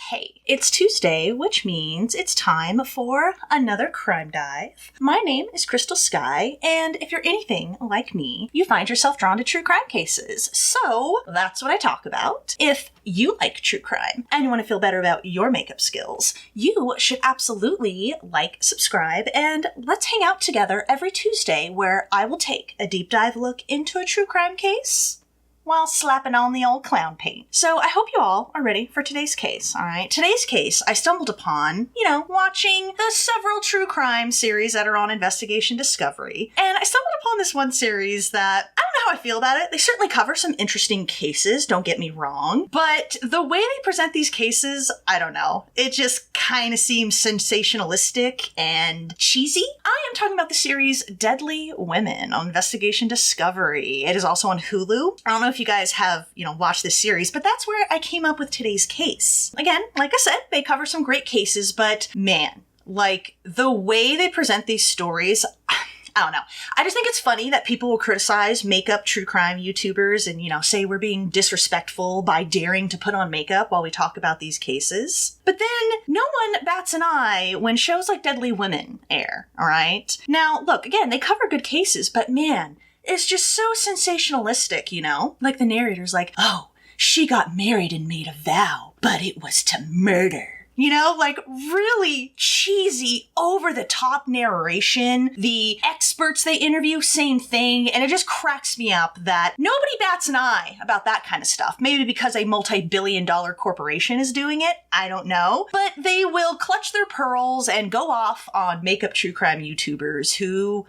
Hey, it's Tuesday, which means it's time for another crime dive. My name is Crystal Sky, and if you're anything like me, you find yourself drawn to true crime cases. So that's what I talk about. If you like true crime and you want to feel better about your makeup skills, you should absolutely like, subscribe, and let's hang out together every Tuesday where I will take a deep dive look into a true crime case while slapping on the old clown paint. So I hope you all are ready for today's case, all right? Today's case I stumbled upon, watching the several true crime series that are on Investigation Discovery. And I stumbled upon this one series that, I don't know how I feel about it. They certainly cover some interesting cases, don't get me wrong. But the way they present these cases, I don't know. It just kind of seems sensationalistic and cheesy. I am talking about the series Deadly Women on Investigation Discovery. It is also on Hulu. I don't know if you guys have, watched this series, but that's where I came up with today's case. Again, like I said, they cover some great cases, but man, the way they present these stories, I don't know. I just think it's funny that people will criticize makeup true crime YouTubers and, say we're being disrespectful by daring to put on makeup while we talk about these cases. But then no one bats an eye when shows like Deadly Women air, all right? Now, look, again, they cover good cases, but man, it's just so sensationalistic, Like the narrator's like, oh, she got married and made a vow, but it was to murder. Really cheesy, over-the-top narration. The experts they interview, same thing. And it just cracks me up that nobody bats an eye about that kind of stuff. Maybe because a multi-billion-dollar corporation is doing it. I don't know. But they will clutch their pearls and go off on makeup true crime YouTubers who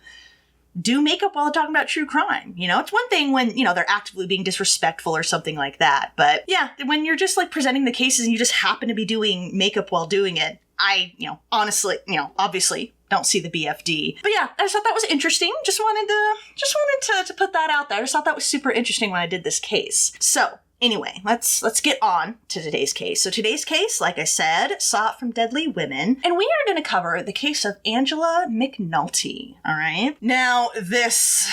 do makeup while talking about true crime. It's one thing when, they're actively being disrespectful or something like that. But yeah, when you're just presenting the cases and you just happen to be doing makeup while doing it, I, honestly, obviously don't see the BFD. But yeah, I just thought that was interesting. Just wanted to put that out there. I just thought that was super interesting when I did this case. So anyway, let's get on to today's case. So today's case, like I said, saw it from Deadly Women, and we are going to cover the case of Angela McAnulty, all right? Now, this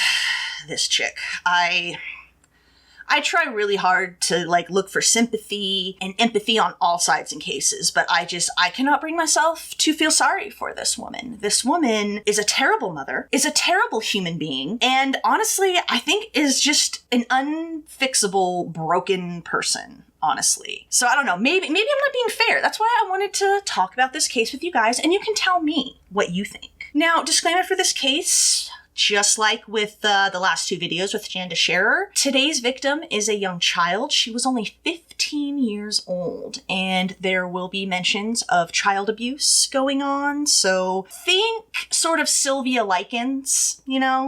chick, I try really hard to look for sympathy and empathy on all sides in cases, but I cannot bring myself to feel sorry for this woman. This woman is a terrible mother, is a terrible human being, and honestly, I think is just an unfixable, broken person. Honestly. So I don't know, maybe I'm not being fair. That's why I wanted to talk about this case with you guys, and you can tell me what you think. Now, disclaimer for this case, just like with the last two videos with Janda Scherer, today's victim is a young child. She was only 15 years old, and there will be mentions of child abuse going on. So think sort of Sylvia Likens,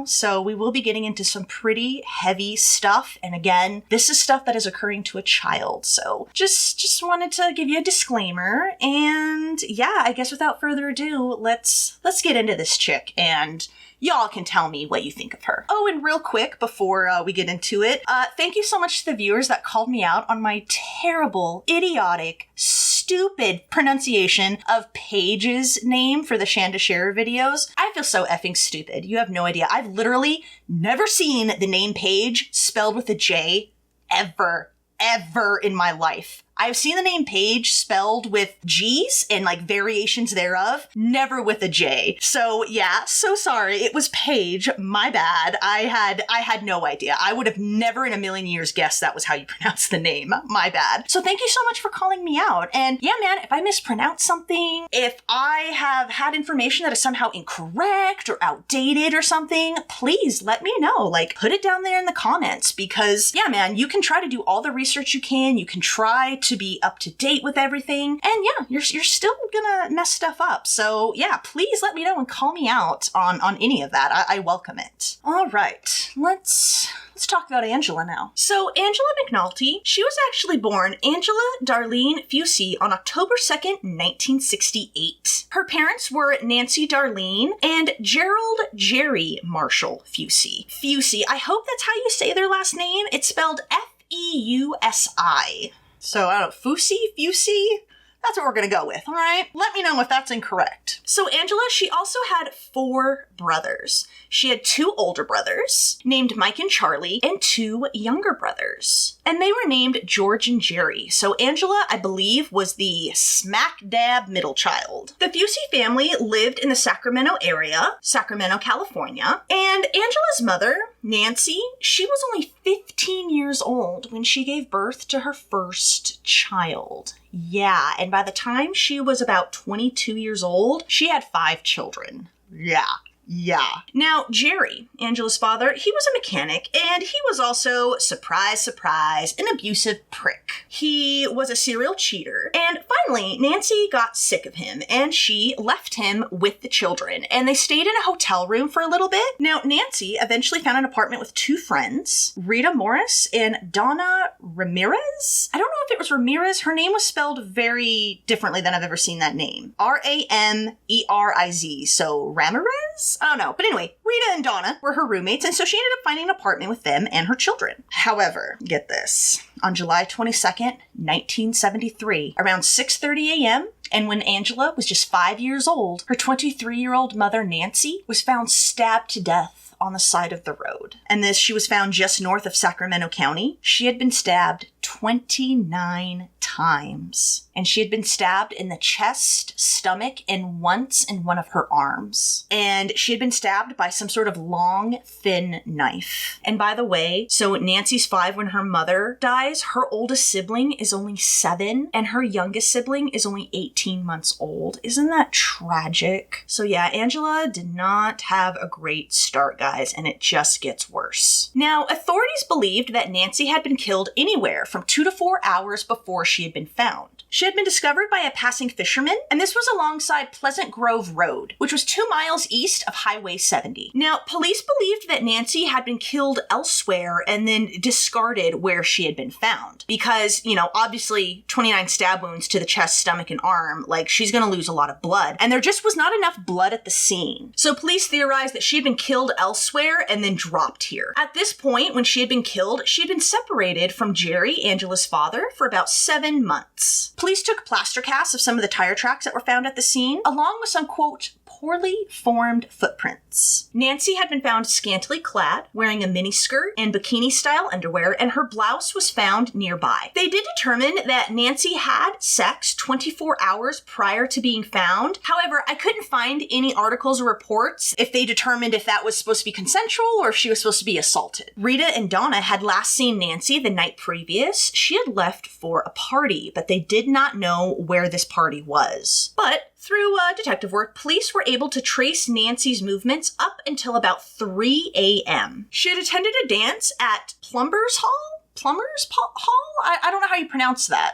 So we will be getting into some pretty heavy stuff. And again, this is stuff that is occurring to a child. So just wanted to give you a disclaimer. And yeah, I guess without further ado, let's get into this chick and y'all can tell me what you think of her. Oh, and real quick before we get into it, thank you so much to the viewers that called me out on my terrible, idiotic, stupid pronunciation of Paige's name for the Janda Scherer videos. I feel so effing stupid. You have no idea. I've literally never seen the name Paige spelled with a J ever in my life. I've seen the name Paige spelled with G's and variations thereof, never with a J. So yeah, so sorry. It was Paige. My bad. I had no idea. I would have never in a million years guessed that was how you pronounce the name. My bad. So thank you so much for calling me out. And yeah, man, if I mispronounce something, if I have had information that is somehow incorrect or outdated or something, please let me know. Put it down there in the comments because yeah, man, you can try to do all the research you can. You can try to be up to date with everything. And yeah, you're still gonna mess stuff up. So yeah, please let me know and call me out on any of that. I welcome it. All right, let's talk about Angela now. So Angela McAnulty, she was actually born Angela Darlene Fusey on October 2nd, 1968. Her parents were Nancy Darlene and Gerald Jerry Marshall Fusey. Fusey, I hope that's how you say their last name. It's spelled Feusi. So I don't know, Fusey? That's what we're going to go with, all right? Let me know if that's incorrect. So Angela, she also had 4 brothers. She had 2 older brothers named Mike and Charlie and 2 younger brothers. And they were named George and Jerry. So Angela, I believe, was the smack dab middle child. The Busey family lived in the Sacramento area, Sacramento, California. And Angela's mother, Nancy, she was only 15 years old when she gave birth to her first child. Yeah, and by the time she was about 22 years old, she had 5 children. Yeah. Now, Jerry, Angela's father, he was a mechanic, and he was also, surprise, surprise, an abusive prick. He was a serial cheater, and finally, Nancy got sick of him, and she left him with the children, and they stayed in a hotel room for a little bit. Now, Nancy eventually found an apartment with 2 friends, Rita Morris and Donna Ramirez. I don't know if it was Ramirez. Her name was spelled very differently than I've ever seen that name. Rameriz, so Ramirez? I don't know. But anyway, Rita and Donna were her roommates, and so she ended up finding an apartment with them and her children. However, get this, on July 22nd, 1973, around 6:30 a.m., and when Angela was just 5 years old, her 23-year-old mother, Nancy, was found stabbed to death on the side of the road. And she was found just north of Sacramento County. She had been stabbed 29 times. And she had been stabbed in the chest, stomach, and once in one of her arms. And she had been stabbed by some sort of long, thin knife. And by the way, so Nancy's 5 when her mother dies. Her oldest sibling is only 7, and her youngest sibling is only 18 months old. Isn't that tragic? So yeah, Angela did not have a great start, guys, and it just gets worse. Now, authorities believed that Nancy had been killed anywhere from 2 to 4 hours before she had been found. She had been discovered by a passing fisherman, and this was alongside Pleasant Grove Road, which was 2 miles east of Highway 70. Now, police believed that Nancy had been killed elsewhere and then discarded where she had been found. Because, obviously 29 stab wounds to the chest, stomach, and arm, she's gonna lose a lot of blood. And there just was not enough blood at the scene. So police theorized that she had been killed elsewhere and then dropped here. At this point, when she had been killed, she had been separated from Jerry, Angela's father, for about 7 months. Police took plaster casts of some of the tire tracks that were found at the scene, along with some, quote, poorly formed footprints. Nancy had been found scantily clad, wearing a miniskirt and bikini-style underwear, and her blouse was found nearby. They did determine that Nancy had sex 24 hours prior to being found. However, I couldn't find any articles or reports if they determined if that was supposed to be consensual or if she was supposed to be assaulted. Rita and Donna had last seen Nancy the night previous. She had left for a party, but they did not know where this party was. But through detective work, police were able to trace Nancy's movements up until about 3 a.m. She had attended a dance at Plumber's Hall? I don't know how you pronounce that.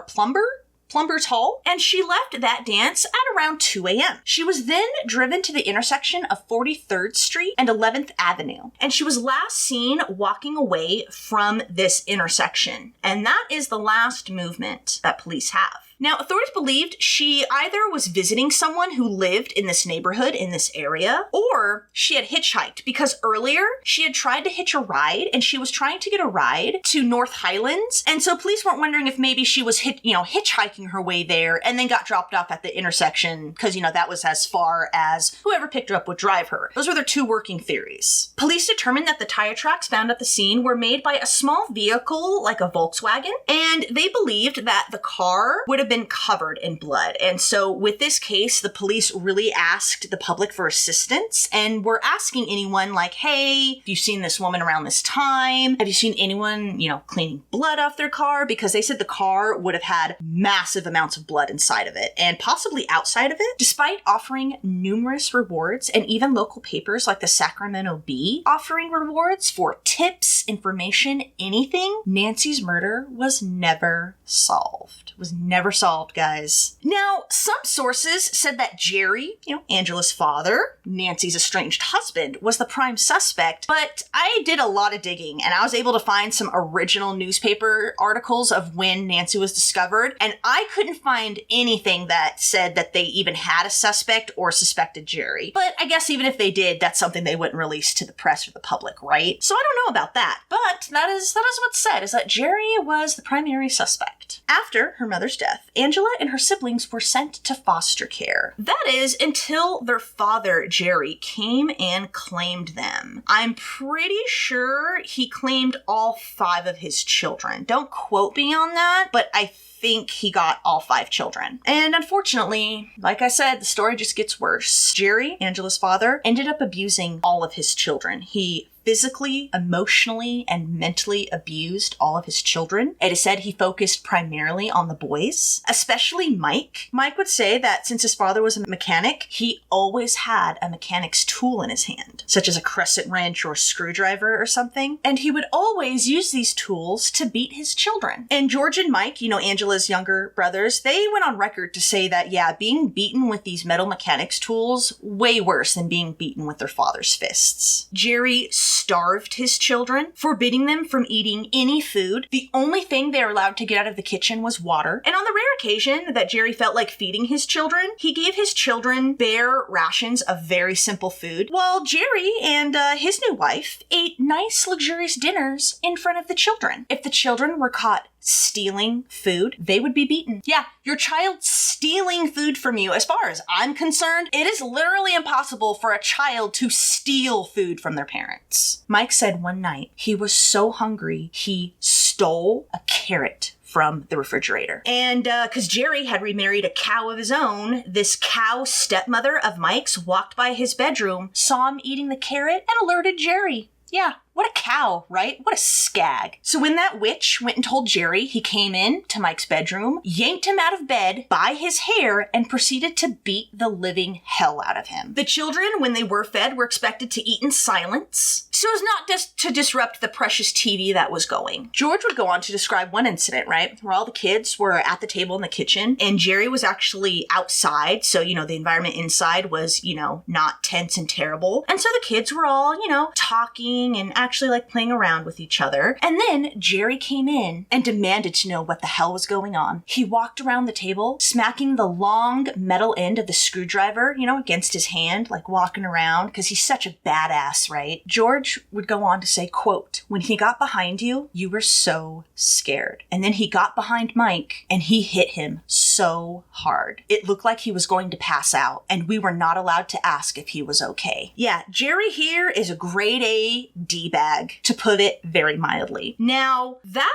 Plumber? Plumber's Hall, and she left that dance at around 2 a.m. She was then driven to the intersection of 43rd Street and 11th Avenue, and she was last seen walking away from this intersection. And that is the last movement that police have. Now, authorities believed she either was visiting someone who lived in this neighborhood, in this area, or she had hitchhiked, because earlier she had tried to hitch a ride, and she was trying to get a ride to North Highlands, and so police weren't wondering if maybe she was hitchhiking her way there and then got dropped off at the intersection, because, that was as far as whoever picked her up would drive her. Those were their 2 working theories. Police determined that the tire tracks found at the scene were made by a small vehicle, like a Volkswagen, and they believed that the car would have been covered in blood. And so with this case, the police really asked the public for assistance and were asking anyone hey, have you seen this woman around this time? Have you seen anyone, cleaning blood off their car? Because they said the car would have had massive amounts of blood inside of it and possibly outside of it. Despite offering numerous rewards and even local papers like the Sacramento Bee offering rewards for tips, information, anything, Nancy's murder was never solved. Was never solved, guys. Now, some sources said that Jerry, Angela's father, Nancy's estranged husband, was the prime suspect, but I did a lot of digging and I was able to find some original newspaper articles of when Nancy was discovered, and I couldn't find anything that said that they even had a suspect or suspected Jerry. But I guess even if they did, that's something they wouldn't release to the press or the public, right? So I don't know about that, but that is what's said, is that Jerry was the primary suspect. After her mother's death, Angela and her siblings were sent to foster care. That is, until their father, Jerry, came and claimed them. I'm pretty sure he claimed all 5 of his children. Don't quote me on that, but I think he got all 5 children. And unfortunately, like I said, the story just gets worse. Jerry, Angela's father, ended up abusing all of his children. He physically, emotionally, and mentally abused all of his children. It is said he focused primarily on the boys, especially Mike. Mike would say that since his father was a mechanic, he always had a mechanic's tool in his hand, such as a crescent wrench or a screwdriver or something, and he would always use these tools to beat his children. And George and Mike, Angela's younger brothers, they went on record to say that, being beaten with these metal mechanics tools, way worse than being beaten with their father's fists. Jerry starved his children, forbidding them from eating any food. The only thing they were allowed to get out of the kitchen was water. And on the rare occasion that Jerry felt like feeding his children, he gave his children bare rations of very simple food, while Jerry and his new wife ate nice, luxurious dinners in front of the children. If the children were caught stealing food, they would be beaten. Yeah, your child stealing food from you. As far as I'm concerned, it is literally impossible for a child to steal food from their parents. Mike said one night he was so hungry, he stole a carrot from the refrigerator. And because Jerry had remarried a cow of his own, this cow stepmother of Mike's walked by his bedroom, saw him eating the carrot, and alerted Jerry. Yeah, what a cow, right? What a skag. So when that witch went and told Jerry, he came in to Mike's bedroom, yanked him out of bed by his hair, and proceeded to beat the living hell out of him. The children, when they were fed, were expected to eat in silence, so as not just to disrupt the precious TV that was going. George would go on to describe one incident, right, where all the kids were at the table in the kitchen, and Jerry was actually outside, so, the environment inside was, not tense and terrible. And so the kids were all, talking and actually playing around with each other. And then Jerry came in and demanded to know what the hell was going on. He walked around the table, smacking the long metal end of the screwdriver, against his hand, walking around, because he's such a badass, right? George would go on to say, quote, "When he got behind you, you were so scared. And then he got behind Mike and he hit him so hard. It looked like he was going to pass out, and we were not allowed to ask if he was okay." Yeah, Jerry here is a grade A D-bag, to put it very mildly. Now, that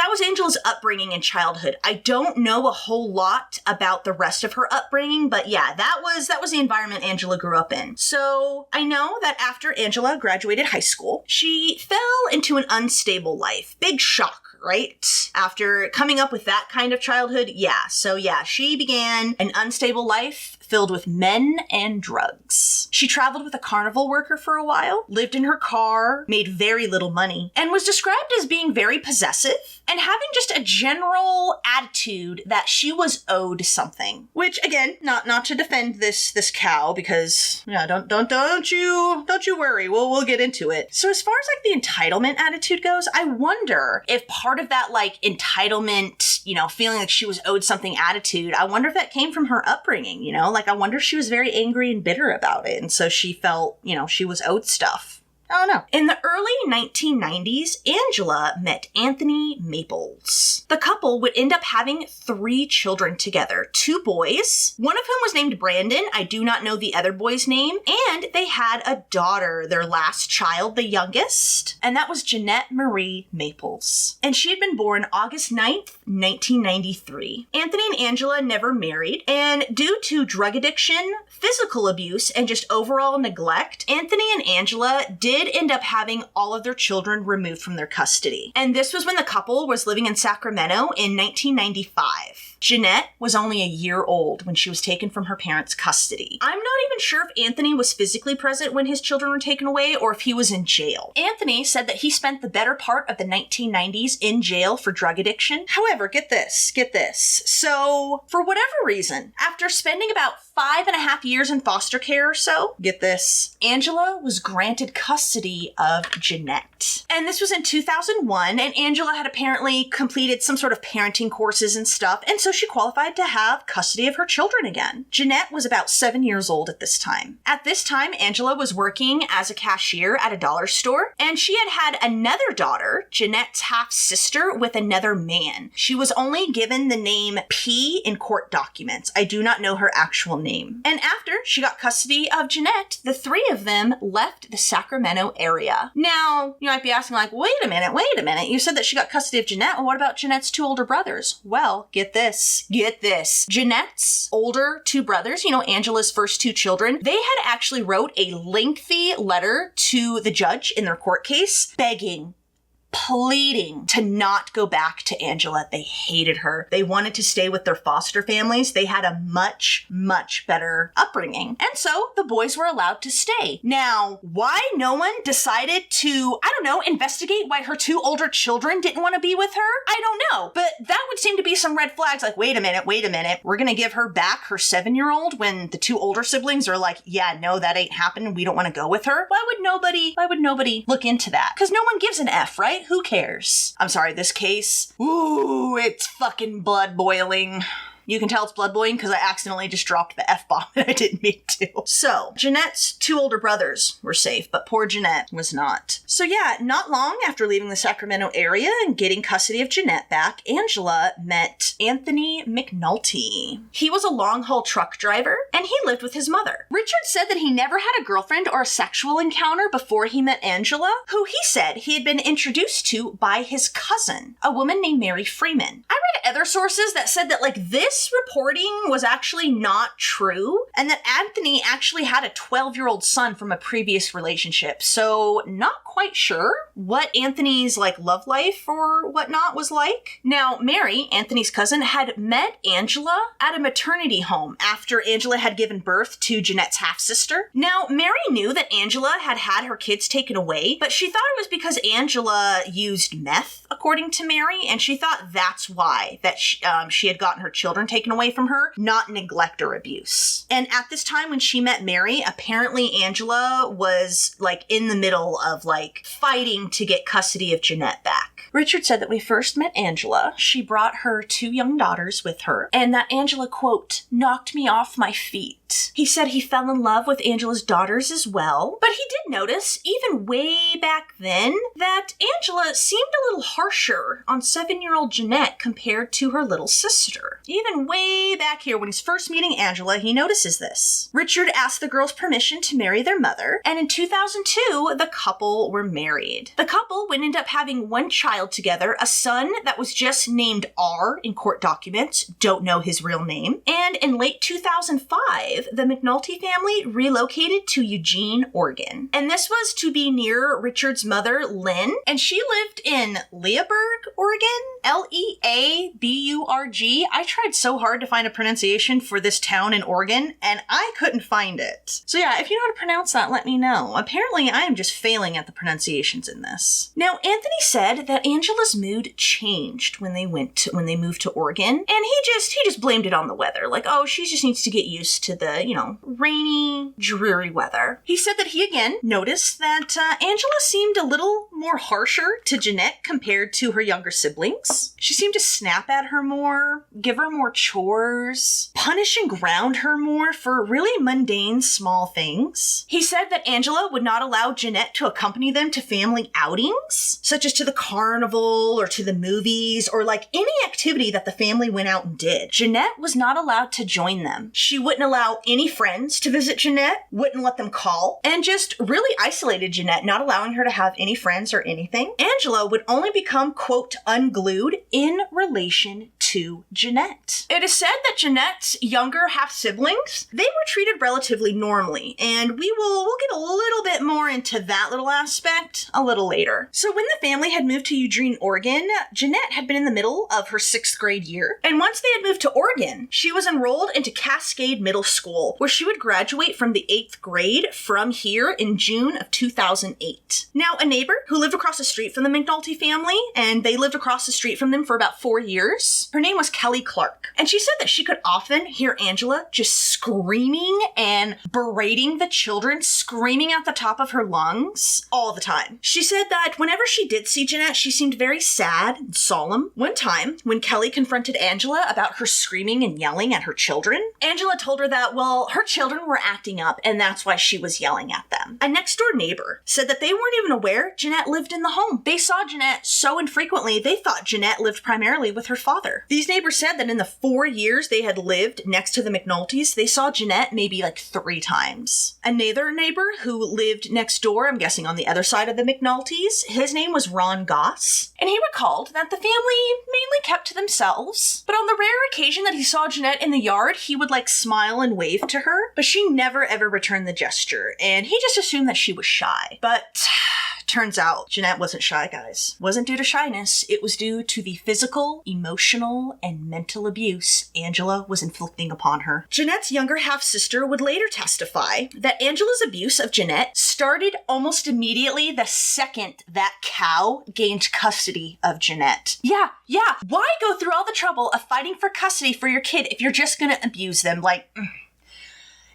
was Angela's upbringing and childhood. I don't know a whole lot about the rest of her upbringing, but yeah, that was the environment Angela grew up in. So I know that after Angela graduated high school, she fell into an unstable life. Big shock, right? After coming up with that kind of childhood, she began an unstable life filled with men and drugs. She traveled with a carnival worker for a while, lived in her car, made very little money, and was described as being very possessive and having just a general attitude that she was owed something. Which, again, not to defend this cow, because don't you worry, we'll get into it. So as far as the entitlement attitude goes, I wonder if part of that entitlement, feeling like she was owed something attitude, I wonder if that came from her upbringing, I wonder if she was very angry and bitter about it, and so she felt, she was owed stuff. I don't know. In the early 1990s, Angela met Anthony Maples. The couple would end up having 3 children together, 2 boys, one of whom was named Brandon. I do not know the other boy's name. And they had a daughter, their last child, the youngest, and that was Jeanette Marie Maples. And she had been born August 9th, 1993. Anthony and Angela never married, and due to drug addiction, physical abuse, and just overall neglect, Anthony and Angela did end up having all of their children removed from their custody. And this was when the couple was living in Sacramento in 1995. Jeanette was only a year old when she was taken from her parents' custody. I'm not even sure if Anthony was physically present when his children were taken away or if he was in jail. Anthony said that he spent the better part of the 1990s in jail for drug addiction. However, get this. So, for whatever reason, after spending about 5.5 years in foster care or so, get this, Angela was granted custody of Jeanette. And this was in 2001, and Angela had apparently completed some sort of parenting courses and stuff, and so she qualified to have custody of her children again. Jeanette was about 7 years old at this time. At this time, Angela was working as a cashier at a dollar store, and she had another daughter, Jeanette's half-sister, with another man. She was only given the name P in court documents. I do not know her actual name. And after she got custody of Jeanette, the three of them left the Sacramento area. Now, you might be asking like, wait a minute. You said that she got custody of Jeanette. Well, what about Jeanette's two older brothers? Well, get this. Jeanette's older two brothers, Angela's first two children, they had actually wrote a lengthy letter to the judge in their court case begging, pleading to not go back to Angela. They hated her. They wanted to stay with their foster families. They had a much, much better upbringing. And so the boys were allowed to stay. Now, why no one decided to, investigate why her two older children didn't want to be with her? I don't know. But that would seem to be some red flags like, wait a minute. We're going to give her back her 7-year-old when the two older siblings are like, yeah, no, that ain't happening. We don't want to go with her. Why would nobody look into that? Because no one gives an F, right? Who cares? I'm sorry, this case, ooh, it's fucking blood boiling. You can tell it's blood boiling because I accidentally just dropped the F-bomb and I didn't mean to. So, Jeanette's two older brothers were safe, but poor Jeanette was not. So yeah, not long after leaving the Sacramento area and getting custody of Jeanette back, Angela met Anthony McAnulty. He was a long-haul truck driver, and he lived with his mother. Richard said that he never had a girlfriend or a sexual encounter before he met Angela, who he said he had been introduced to by his cousin, a woman named Mary Freeman. I read other sources that said that this reporting was actually not true, and that Anthony actually had a 12-year-old son from a previous relationship. So not quite sure what Anthony's love life or whatnot was like. Now, Mary, Anthony's cousin, had met Angela at a maternity home after Angela had given birth to Jeanette's half-sister. Now, Mary knew that Angela had had her kids taken away, but she thought it was because Angela used meth, according to Mary, and she thought that's why that she had gotten her children taken away from her, not neglect or abuse. And at this time when she met Mary, apparently Angela was in the middle of fighting to get custody of Jeanette back. Richard said that when we first met Angela, she brought her two young daughters with her, and that Angela, quote, knocked me off my feet. He said he fell in love with Angela's daughters as well, but he did notice, even way back then, that Angela seemed a little harsher on 7-year-old Jeanette compared to her little sister. Even way back here, when he's first meeting Angela, he notices this. Richard asked the girls permission to marry their mother, and in 2002, the couple were married. The couple would end up having one child together, a son that was just named R in court documents, don't know his real name, and in late 2005, the McAnulty family relocated to Eugene, Oregon. And this was to be near Richard's mother, Lynn, and she lived in Leaburg, Oregon? Leaburg. I tried so hard to find a pronunciation for this town in Oregon, and I couldn't find it. So yeah, if you know how to pronounce that, let me know. Apparently, I am just failing at the pronunciations in this. Now, Anthony said that Angela's mood changed when they moved to Oregon, and he just blamed it on the weather. She just needs to get used to the, rainy, dreary weather. He said that he again noticed that Angela seemed a little more harsher to Jeanette compared to her younger siblings. She seemed to snap at her more, give her more chores, punish and ground her more for really mundane small things. He said that Angela would not allow Jeanette to accompany them to family outings, such as to the carnival or to the movies or any activity that the family went out and did. Jeanette was not allowed to join them. She wouldn't allow any friends to visit Jeanette, wouldn't let them call, and just really isolated Jeanette, not allowing her to have any friends friends or anything. Angela would only become, quote, unglued in relation to Jeanette. It is said that Jeanette's younger half-siblings, they were treated relatively normally, and we'll get a little bit more into that little aspect a little later. So when the family had moved to Eugene, Oregon, Jeanette had been in the middle of her 6th grade year, and once they had moved to Oregon, she was enrolled into Cascade Middle School, where she would graduate from the 8th grade from here in June of 2008. Now, a neighbor who lived across the street from the McAnulty family, and they lived across the street from them for about 4 years, her name was Kelly Clark, and she said that she could often hear Angela just screaming and berating the children, screaming at the top of her lungs all the time. She said that whenever she did see Jeanette, she seemed very sad and solemn. One time, when Kelly confronted Angela about her screaming and yelling at her children, Angela told her that, well, her children were acting up and that's why she was yelling at them. A next-door neighbor said that they weren't even aware Jeanette lived in the home. They saw Jeanette so infrequently, they thought Jeanette lived primarily with her father. These neighbors said that in the 4 years they had lived next to the McAnultys, they saw Jeanette maybe like 3 times. Another neighbor who lived next door, I'm guessing on the other side of the McAnultys, his name was Ron Goss, and he recalled that the family mainly kept to themselves, but on the rare occasion that he saw Jeanette in the yard, he would like smile and wave to her, but she never ever returned the gesture, and he just assumed that she was shy. But turns out Jeanette wasn't shy, guys. Wasn't due to shyness. It was due to the physical, emotional, and mental abuse Angela was inflicting upon her. Jeanette's younger half-sister would later testify that Angela's abuse of Jeanette started almost immediately the second that cow gained custody of Jeanette. Yeah. Why go through all the trouble of fighting for custody for your kid if you're just gonna abuse them?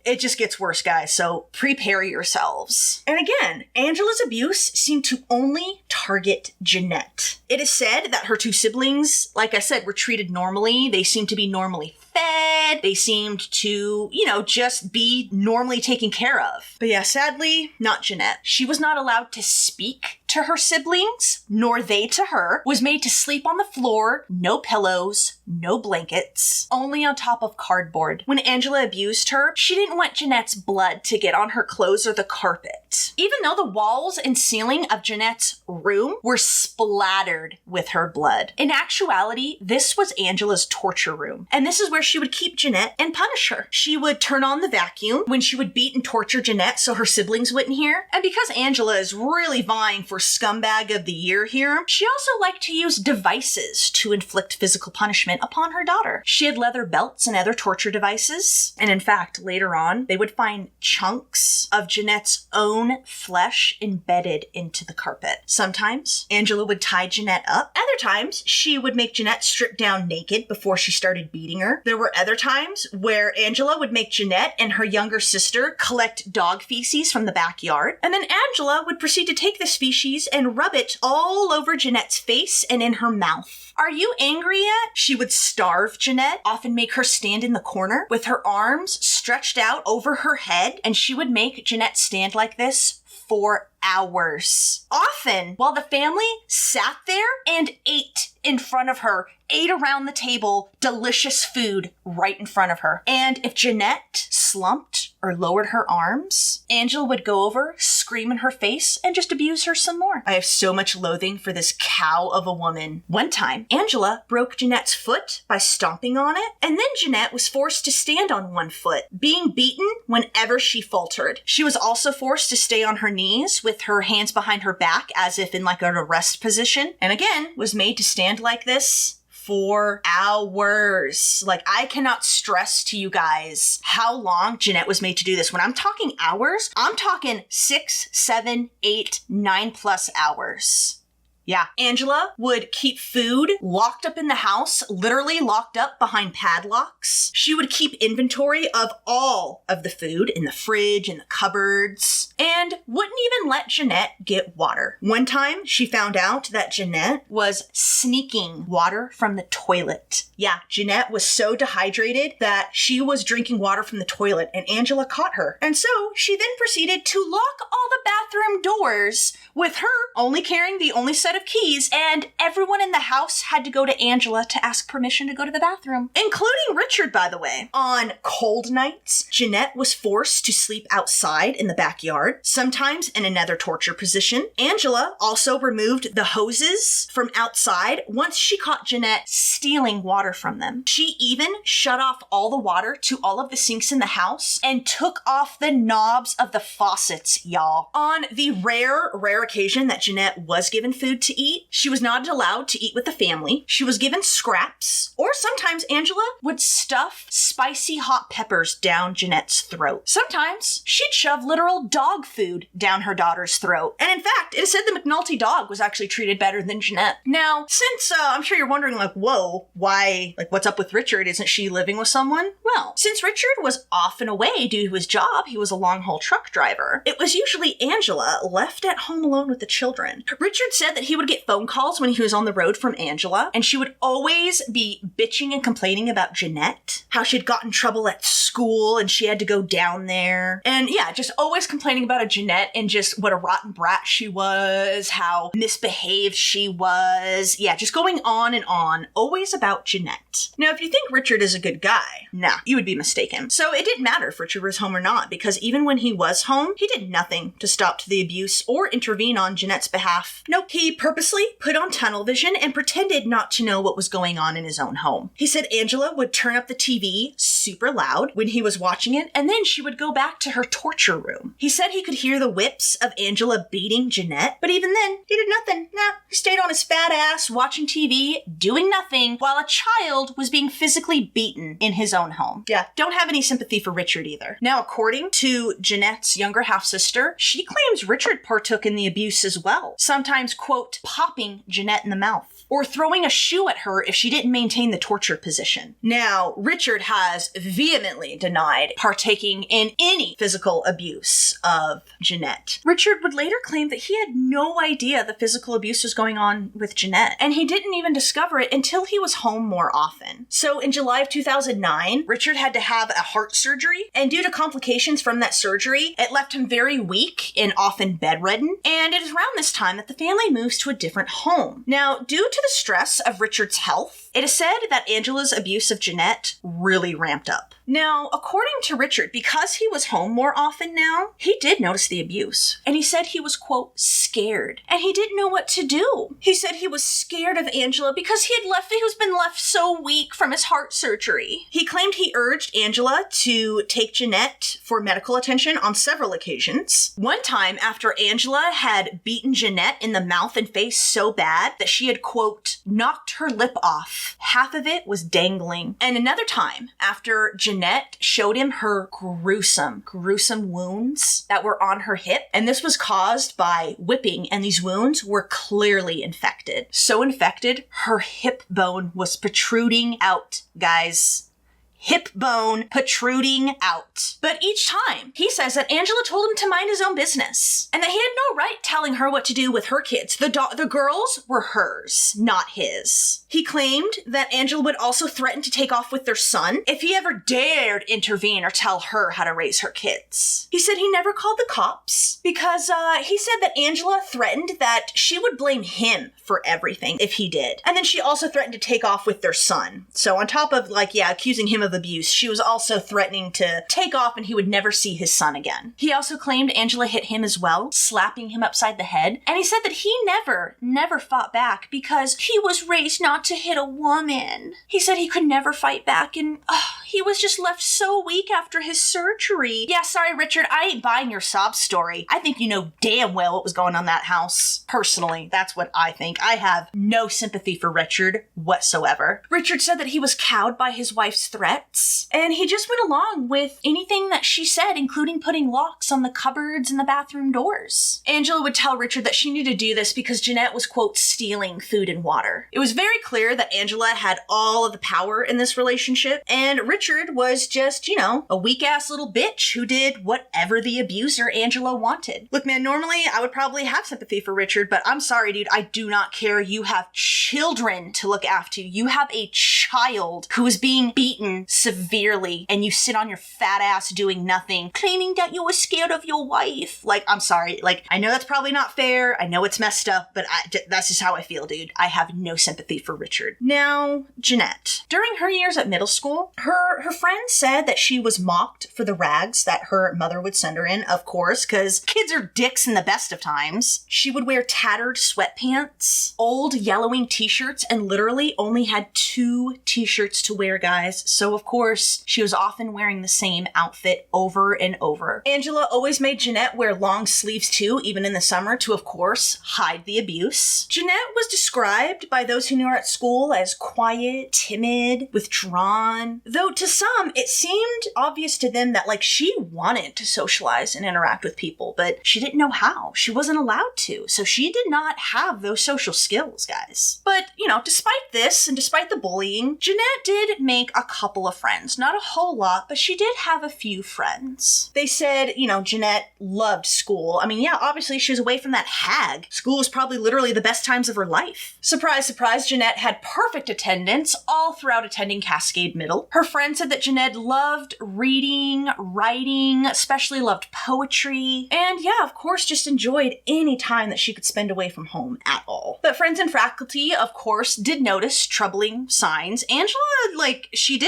It just gets worse, guys, so prepare yourselves. And again, Angela's abuse seemed to only target Jeanette. It is said that her 2 siblings, like I said, were treated normally. They seemed to be normally fed. They seemed to, just be normally taken care of. But yeah, sadly, not Jeanette. She was not allowed to speak to her siblings, nor they to her, was made to sleep on the floor, no pillows, no blankets, only on top of cardboard. When Angela abused her, she didn't want Jeanette's blood to get on her clothes or the carpet. Even though the walls and ceiling of Jeanette's room were splattered with her blood. In actuality, this was Angela's torture room, and this is where she would keep Jeanette and punish her. She would turn on the vacuum when she would beat and torture Jeanette so her siblings wouldn't hear. And because Angela is really vying for scumbag of the year here, she also liked to use devices to inflict physical punishment upon her daughter. She had leather belts and other torture devices, and in fact, later on, they would find chunks of Jeanette's own flesh embedded into the carpet. Sometimes, Angela would tie Jeanette up. Other times, she would make Jeanette strip down naked before she started beating her. There were other times where Angela would make Jeanette and her younger sister collect dog feces from the backyard, and then Angela would proceed to take this feces and rub it all over Jeanette's face and in her mouth. Are you angry yet? She would starve Jeanette, often make her stand in the corner with her arms stretched out over her head, and she would make Jeanette stand like this for hours. Often, while the family sat there and ate in front of her, ate around the table, delicious food right in front of her. And if Jeanette slumped or lowered her arms, Angela would go over, scream in her face, and just abuse her some more. I have so much loathing for this cow of a woman. One time, Angela broke Jeanette's foot by stomping on it, and then Jeanette was forced to stand on one foot, being beaten whenever she faltered. She was also forced to stay on her knees with her hands behind her back as if in like an arrest position, and again, was made to stand like this for hours. Like, I cannot stress to you guys how long Jeanette was made to do this. When I'm talking hours, I'm talking 6, 7, 8, 9+ hours. Yeah. Angela would keep food locked up in the house, literally locked up behind padlocks. She would keep inventory of all of the food in the fridge, in the cupboards, and wouldn't even let Jeanette get water. One time, she found out that Jeanette was sneaking water from the toilet. Yeah, Jeanette was so dehydrated that she was drinking water from the toilet, and Angela caught her. And so she then proceeded to lock all the bathroom doors, with her only carrying the only set set of keys, and everyone in the house had to go to Angela to ask permission to go to the bathroom, including Richard, by the way. On cold nights, Jeanette was forced to sleep outside in the backyard, sometimes in another torture position. Angela also removed the hoses from outside once she caught Jeanette stealing water from them. She even shut off all the water to all of the sinks in the house and took off the knobs of the faucets, y'all. On the rare occasion that Jeanette was given food to eat, she was not allowed to eat with the family. She was given scraps, or sometimes Angela would stuff spicy hot peppers down Jeanette's throat. Sometimes she'd shove literal dog food down her daughter's throat. And in fact, it is said the McAnulty dog was actually treated better than Jeanette. Now, since I'm sure you're wondering, like, whoa, why, like, what's up with Richard? Isn't she living with someone? Well, since Richard was off and away due to his job, he was a long-haul truck driver, it was usually Angela left at home alone with the children. Richard said that he would get phone calls when he was on the road from Angela, and she would always be bitching and complaining about Jeanette, how she'd gotten in trouble at school and she had to go down there. And yeah, just always complaining about a Jeanette and just what a rotten brat she was, how misbehaved she was. Yeah, just going on and on, always about Jeanette. Now, if you think Richard is a good guy, nah, you would be mistaken. So it didn't matter if Richard was home or not, because even when he was home, he did nothing to stop the abuse or intervene on Jeanette's behalf. Nope, he purposely put on tunnel vision and pretended not to know what was going on in his own home. He said Angela would turn up the TV super loud when he was watching it, and then she would go back to her torture room. He said he could hear the whips of Angela beating Jeanette, but even then, he did nothing. Nah, he stayed on his fat ass watching TV, doing nothing, while a child was being physically beaten in his own home. Yeah, don't have any sympathy for Richard either. Now, according to Jeanette's younger half-sister, she claims Richard partook in the abuse as well, sometimes, quote, popping Jeanette in the mouth, or throwing a shoe at her if she didn't maintain the torture position. Now, Richard has vehemently denied partaking in any physical abuse of Jeanette. Richard would later claim that he had no idea the physical abuse was going on with Jeanette, and he didn't even discover it until he was home more often. So in July of 2009, Richard had to have a heart surgery, and due to complications from that surgery, it left him very weak and often bedridden, and it is around this time that the family moves to a different home. Now, due to the stress of Richard's health, it is said that Angela's abuse of Jeanette really ramped up. Now, according to Richard, because he was home more often now, he did notice the abuse. And he said he was, quote, scared. And he didn't know what to do. He said he was scared of Angela because he was been left so weak from his heart surgery. He claimed he urged Angela to take Jeanette for medical attention on several occasions. One time, after Angela had beaten Jeanette in the mouth and face so bad that she had, quote, knocked her lip off. Half of it was dangling. And another time, after Jeanette showed him her gruesome wounds that were on her hip, and this was caused by whipping, and these wounds were clearly infected. So infected, her hip bone was protruding out, guys. Hip bone protruding out. But each time, he says that Angela told him to mind his own business, and that he had no right telling her what to do with her kids. The girls were hers, not his. He claimed that Angela would also threaten to take off with their son if he ever dared intervene or tell her how to raise her kids. He said he never called the cops because he said that Angela threatened that she would blame him for everything if he did. And then she also threatened to take off with their son. So on top of, accusing him of abuse, she was also threatening to take off and he would never see his son again. He also claimed Angela hit him as well, slapping him upside the head. And he said that he never fought back because he was raised not to hit a woman. He said he could never fight back, and he was just left so weak after his surgery. Yeah, sorry, Richard, I ain't buying your sob story. I think you know damn well what was going on in that house. Personally, that's what I think. I have no sympathy for Richard whatsoever. Richard said that he was cowed by his wife's threats, and he just went along with anything that she said, including putting locks on the cupboards and the bathroom doors. Angela would tell Richard that she needed to do this because Jeanette was, quote, stealing food and water. It was very clear that Angela had all of the power in this relationship, and Richard Richard was just, a weak-ass little bitch who did whatever the abuser Angela wanted. Look, man, normally I would probably have sympathy for Richard, but I'm sorry, dude, I do not care. You have children to look after. You have a child who is being beaten severely, and you sit on your fat ass doing nothing, claiming that you were scared of your wife. Like, I'm sorry. Like, I know that's probably not fair. I know it's messed up, but that's just how I feel, dude. I have no sympathy for Richard. Now, Jeanette. During her years at middle school, her friends said that she was mocked for the rags that her mother would send her in, of course, because kids are dicks in the best of times. She would wear tattered sweatpants, old yellowing t-shirts, and literally only had 2 t-shirts to wear, guys. So, of course, she was often wearing the same outfit over and over. Angela always made Jeanette wear long sleeves too, even in the summer, to, of course, hide the abuse. Jeanette was described by those who knew her at school as quiet, timid, withdrawn, though to some, it seemed obvious to them that, like, she wanted to socialize and interact with people, but she didn't know how. She wasn't allowed to, so she did not have those social skills, guys. But, despite this, and despite the bullying, Jeanette did make a couple of friends. Not a whole lot, but she did have a few friends. They said, Jeanette loved school. I mean, yeah, obviously she was away from that hag. School was probably literally the best times of her life. Surprise, surprise, Jeanette had perfect attendance all throughout attending Cascade Middle. Her friend said that Jeanette loved reading, writing, especially loved poetry, and yeah, of course, just enjoyed any time that she could spend away from home at all. But friends and faculty, of course, did notice troubling signs. Angela, I feel like she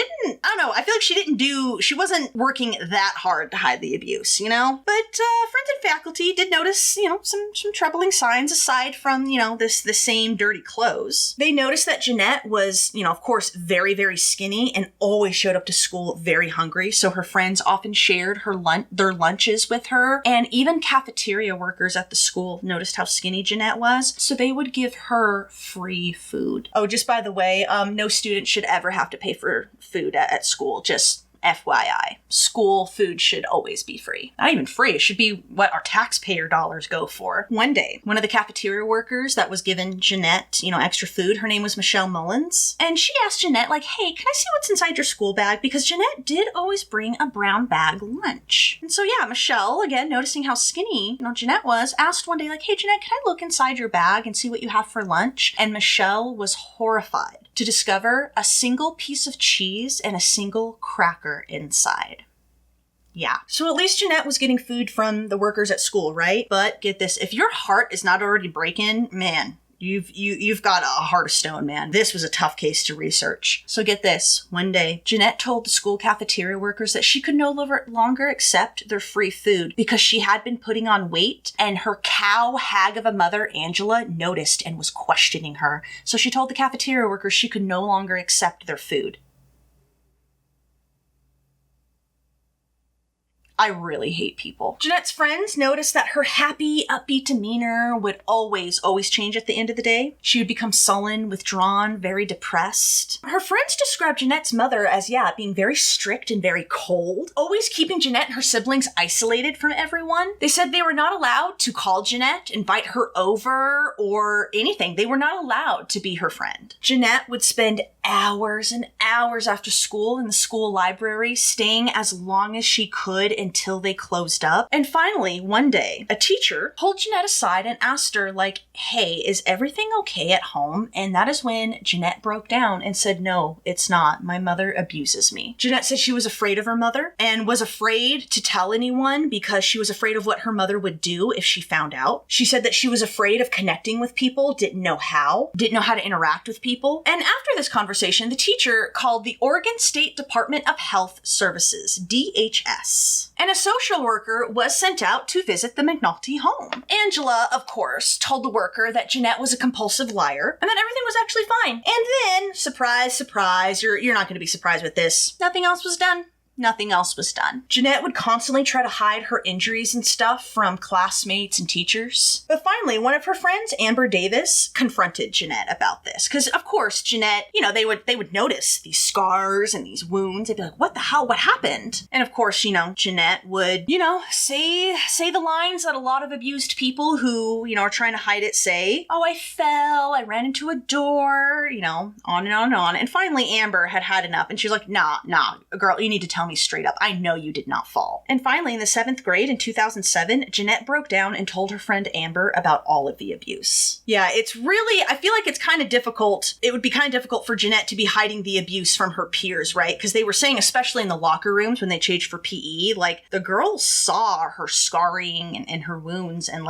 wasn't working that hard to hide the abuse, But friends and faculty did notice, some troubling signs aside from, the same dirty clothes. They noticed that Jeanette was, of course, very, very skinny and always showed up to school very hungry. So her friends often shared their lunches with her. And even cafeteria workers at the school noticed how skinny Jeanette was. So they would give her free food. Oh, just by the way, no student should ever have to pay for food at school. Just FYI, school food should always be free. Not even free. It should be what our taxpayer dollars go for. One day, one of the cafeteria workers that was giving Jeanette, extra food, her name was Michelle Mullins, and she asked Jeanette, like, hey, can I see what's inside your school bag? Because Jeanette did always bring a brown bag lunch. And so, yeah, Michelle, again, noticing how skinny, Jeanette was, asked one day, like, hey, Jeanette, can I look inside your bag and see what you have for lunch? And Michelle was horrified to discover a single piece of cheese and a single cracker inside. Yeah. So at least Jeanette was getting food from the workers at school, right? But get this, if your heart is not already breaking, man, You've got a heart of stone, man. This was a tough case to research. So get this. One day, Jeanette told the school cafeteria workers that she could no longer accept their free food because she had been putting on weight, and her cow hag of a mother, Angela, noticed and was questioning her. So she told the cafeteria workers she could no longer accept their food. I really hate people. Jeanette's friends noticed that her happy, upbeat demeanor would always change at the end of the day. She would become sullen, withdrawn, very depressed. Her friends described Jeanette's mother as, being very strict and very cold, always keeping Jeanette and her siblings isolated from everyone. They said they were not allowed to call Jeanette, invite her over, or anything. They were not allowed to be her friend. Jeanette would spend hours and hours after school in the school library, staying as long as she could until they closed up. And finally, one day, a teacher pulled Jeanette aside and asked her, like, hey, is everything okay at home? And that is when Jeanette broke down and said, no, it's not. My mother abuses me. Jeanette said she was afraid of her mother and was afraid to tell anyone because she was afraid of what her mother would do if she found out. She said that she was afraid of connecting with people, didn't know how to interact with people. And after this conversation, the teacher called the Oregon State Department of Health Services, DHS. And a social worker was sent out to visit the McAnulty home. Angela, of course, told the worker that Jeanette was a compulsive liar and that everything was actually fine. And then, surprise, surprise, you're not going to be surprised with this, nothing else was done. Nothing else was done. Jeanette would constantly try to hide her injuries and stuff from classmates and teachers. But finally, one of her friends, Amber Davis, confronted Jeanette about this. Because, of course, Jeanette, they would notice these scars and these wounds. They'd be like, what the hell? What happened? And, of course, Jeanette would, say the lines that a lot of abused people who, are trying to hide it say. Oh, I fell. I ran into a door, on and on and on. And finally, Amber had enough. And she was like, nah, girl, you need to tell me straight up. I know you did not fall. And finally, in the 7th grade in 2007, Jeanette broke down and told her friend Amber about all of the abuse. Yeah, I feel like it's kind of difficult. It would be kind of difficult for Jeanette to be hiding the abuse from her peers, right? Because they were saying, especially in the locker rooms when they changed for PE, like the girls saw her scarring and her wounds. And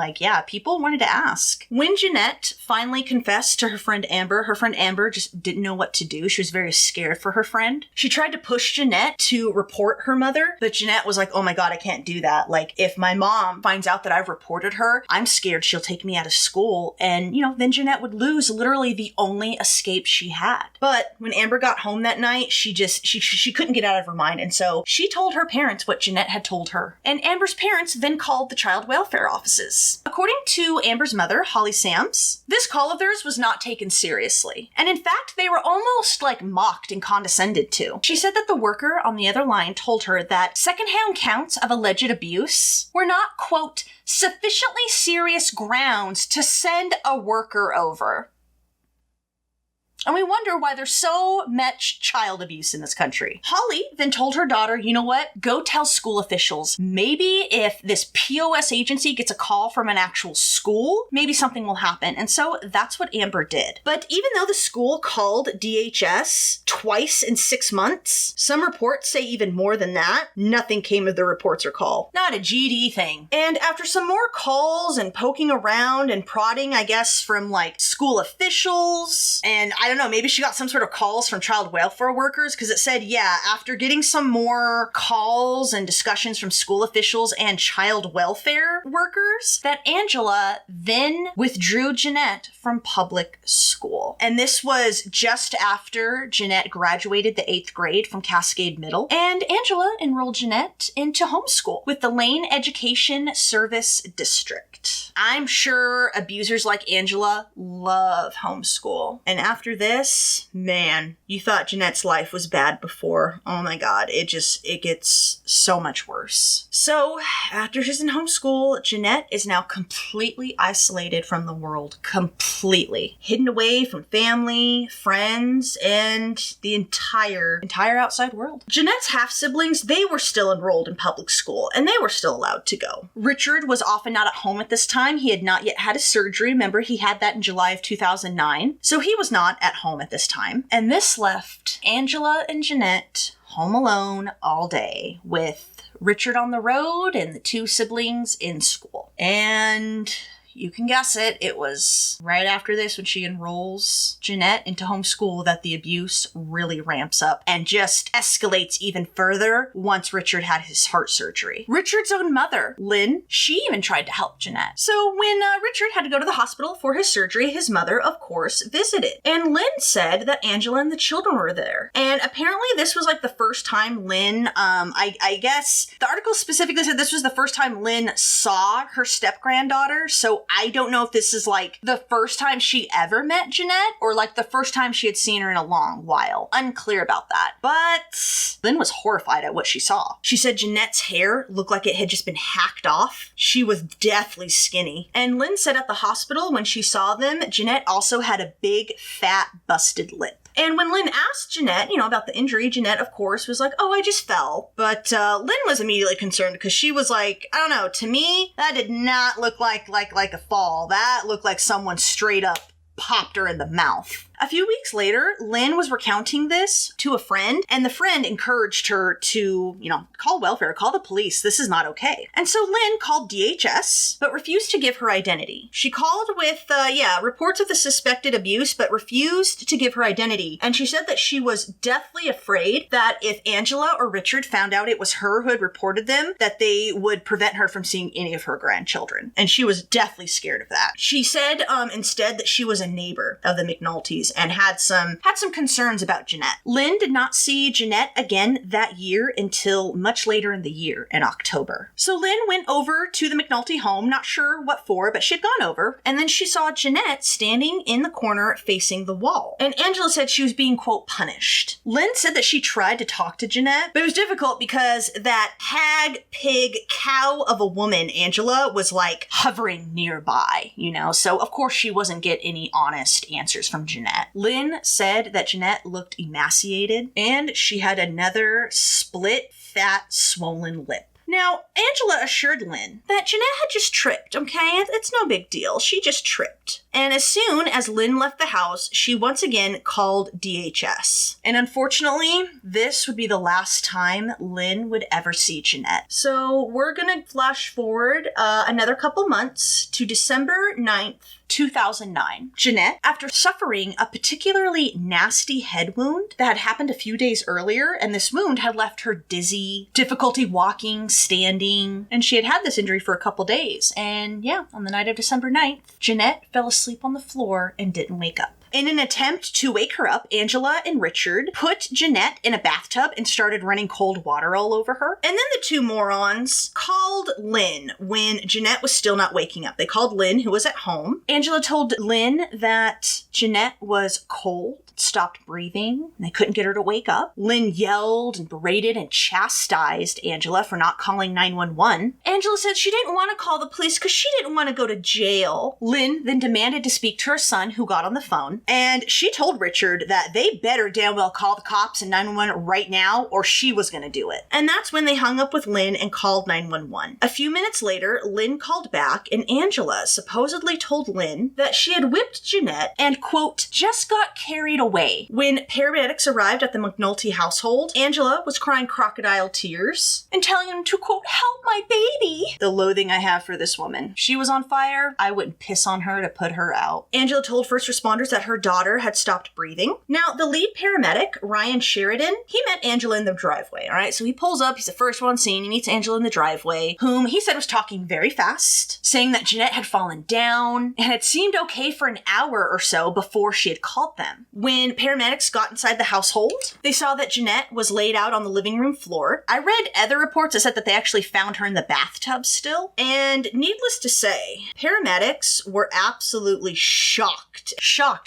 people wanted to ask. When Jeanette finally confessed to her friend Amber just didn't know what to do. She was very scared for her friend. She tried to push Jeanette to report her mother, but Jeanette was like, oh my God, I can't do that. Like, if my mom finds out that I've reported her, I'm scared she'll take me out of school. And, then Jeanette would lose literally the only escape she had. But when Amber got home that night, she couldn't get out of her mind. And so she told her parents what Jeanette had told her. And Amber's parents then called the child welfare offices. According to Amber's mother, Holly Sams, this call of theirs was not taken seriously. And in fact, they were almost mocked and condescended to. She said that the worker on the other line told her that secondhand counts of alleged abuse were not, quote, sufficiently serious grounds to send a worker over. And we wonder why there's so much child abuse in this country. Holly then told her daughter, you know what? Go tell school officials. Maybe if this POS agency gets a call from an actual school, maybe something will happen. And so that's what Amber did. But even though the school called DHS twice in 6 months, some reports say even more than that, nothing came of the reports or call. Not a GD thing. And after some more calls and poking around and prodding, I guess, from school officials, and I don't know, maybe she got some sort of calls from child welfare workers, because it said, after getting some more calls and discussions from school officials and child welfare workers, that Angela then withdrew Jeanette from public school. And this was just after Jeanette graduated the 8th grade from Cascade Middle, and Angela enrolled Jeanette into homeschool with the Lane Education Service District. I'm sure abusers like Angela love homeschool. And after this, man, you thought Jeanette's life was bad before. Oh my God, it gets so much worse. So after she's in homeschool, Jeanette is now completely isolated from the world. Completely. Hidden away from family, friends, and the entire outside world. Jeanette's half-siblings, they were still enrolled in public school, and they were still allowed to go. Richard was often not at home at this time. He had not yet had his surgery. Remember, he had that in July of 2009. So he was not at home at this time. And this left Angela and Jeanette home alone all day with Richard on the road and the 2 siblings in school. And you can guess it. It was right after this when she enrolls Jeanette into homeschool that the abuse really ramps up and just escalates even further once Richard had his heart surgery. Richard's own mother, Lynn, she even tried to help Jeanette. So when Richard had to go to the hospital for his surgery, his mother, of course, visited. And Lynn said that Angela and the children were there. And apparently this was the first time Lynn, I guess the article specifically said this was the first time Lynn saw her step-granddaughter. So I don't know if this is the first time she ever met Jeanette or the first time she had seen her in a long while. Unclear about that. But Lynn was horrified at what she saw. She said Jeanette's hair looked like it had just been hacked off. She was deathly skinny. And Lynn said at the hospital when she saw them, Jeanette also had a big, fat, busted lip. And when Lynn asked Jeanette, about the injury, Jeanette, of course, was like, oh, I just fell. But Lynn was immediately concerned because she was like, I don't know, to me, that did not look like a fall. That looked like someone straight up popped her in the mouth. A few weeks later, Lynn was recounting this to a friend, and the friend encouraged her to, call welfare, call the police. This is not okay. And so Lynn called DHS, but refused to give her identity. She called with, reports of the suspected abuse, but refused to give her identity. And she said that she was deathly afraid that if Angela or Richard found out it was her who had reported them, that they would prevent her from seeing any of her grandchildren. And she was deathly scared of that. She said, instead that she was a neighbor of the McAnultys difficulties and had some concerns about Jeanette. Lynn did not see Jeanette again that year until much later in the year, in October. So Lynn went over to the McAnulty home, not sure what for, but she'd gone over, and then she saw Jeanette standing in the corner facing the wall. And Angela said she was being, quote, punished. Lynn said that she tried to talk to Jeanette, but it was difficult because that hag, pig, cow of a woman, Angela, was like hovering nearby, you know, so of course she wasn't getting any honest answers from Jeanette. Lynn said that Jeanette looked emaciated and she had another split, fat, swollen lip. Now, Angela assured Lynn that Jeanette had just tripped, okay? It's no big deal. She just tripped. And as soon as Lynn left the house, she once again called DHS. And unfortunately, this would be the last time Lynn would ever see Jeanette. So we're gonna flash forward another couple months to December 9th, 2009. Jeanette, after suffering a particularly nasty head wound that had happened a few days earlier, and this wound had left her dizzy, difficulty walking, standing, and she had had this injury for a couple days. And yeah, on the night of December 9th, Jeanette fell asleep on the floor and didn't wake up. In an attempt to wake her up, Angela and Richard put Jeanette in a bathtub and started running cold water all over her. And then the two morons called Lynn when Jeanette was still not waking up. They called Lynn, who was at home. Angela told Lynn that Jeanette was cold, stopped breathing, and they couldn't get her to wake up. Lynn yelled and berated and chastised Angela for not calling 911. Angela said she didn't want to call the police because she didn't want to go to jail. Lynn then demanded to speak to her son, who got on the phone, and she told Richard that they better damn well call the cops and 911 right now, or she was going to do it. And that's when they hung up with Lynn and called 911. A few minutes later, Lynn called back, and Angela supposedly told Lynn that she had whipped Jeanette and, quote, just got carried away. When paramedics arrived at the McAnulty household, Angela was crying crocodile tears and telling them to, quote, help my baby. The loathing I have for this woman. She was on fire. I wouldn't piss on her to put her out. Angela told first responders that her daughter had stopped breathing. Now, the lead paramedic, Ryan Sheridan, he met Angela in the driveway, all right? So he pulls up. He's the first one seen. He meets Angela in the driveway, whom he said was talking very fast, saying that Jeanette had fallen down and it seemed okay for an hour or so before she had called them. When paramedics got inside the household, they saw that Jeanette was laid out on the living room floor. I read other reports that said that they actually found her in the bathtub still. And needless to say, paramedics were absolutely shocked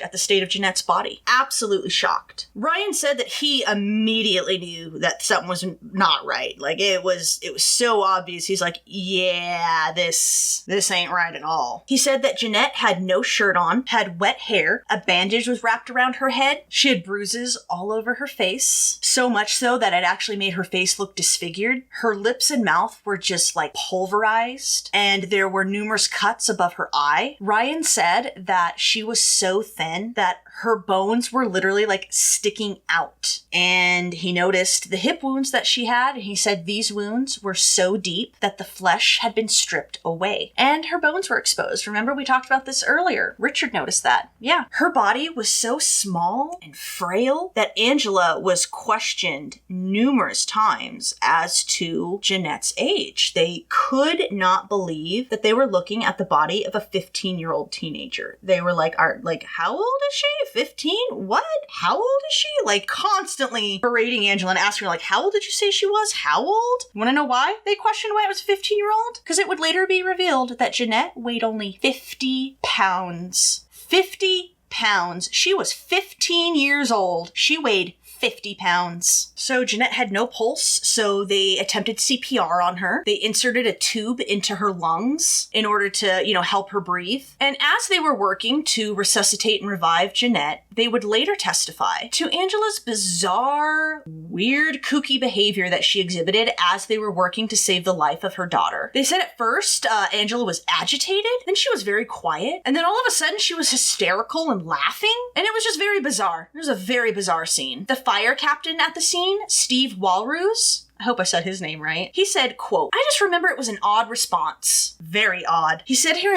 at the state of Jeanette's body. Absolutely shocked. Ryan said that he immediately knew that something was not right. Like, it was so obvious. He's like, yeah, this ain't right at all. He said that Jeanette had no shirt on, had wet hair, a bandage was wrapped around her head. She had bruises all over her face, so much so that it actually made her face look disfigured. Her lips and mouth were just like pulverized, and there were numerous cuts above her eye. Ryan said that she was so thin that her bones were literally like sticking out. And he noticed the hip wounds that she had, and he said these wounds were so deep that the flesh had been stripped away. And her bones were exposed. Remember, we talked about this earlier. Richard noticed that. Yeah. Her body was so small and frail that Angela was questioned numerous times as to Jeanette's age. They could not believe that they were looking at the body of a 15-year-old teenager. They were like, how old is she? 15? What? How old is she? Like, constantly berating Angela and asking her, like, how old did you say she was? How old? You want to know why they questioned why it was a 15-year-old? Because it would later be revealed that Jeanette weighed only 50 pounds. 50 pounds. She was 15 years old. She weighed 50 pounds. So Jeanette had no pulse, so they attempted CPR on her. They inserted a tube into her lungs in order to, help her breathe. And as they were working to resuscitate and revive Jeanette, they would later testify to Angela's bizarre, weird, kooky behavior that she exhibited as they were working to save the life of her daughter. They said at first, Angela was agitated, then she was very quiet, and then all of a sudden she was hysterical and laughing, and it was just very bizarre. It was a very bizarre scene. The fire captain at the scene, Steve Walruse, I hope I said his name right. He said, quote, "I just remember it was an odd response. Very odd. He said he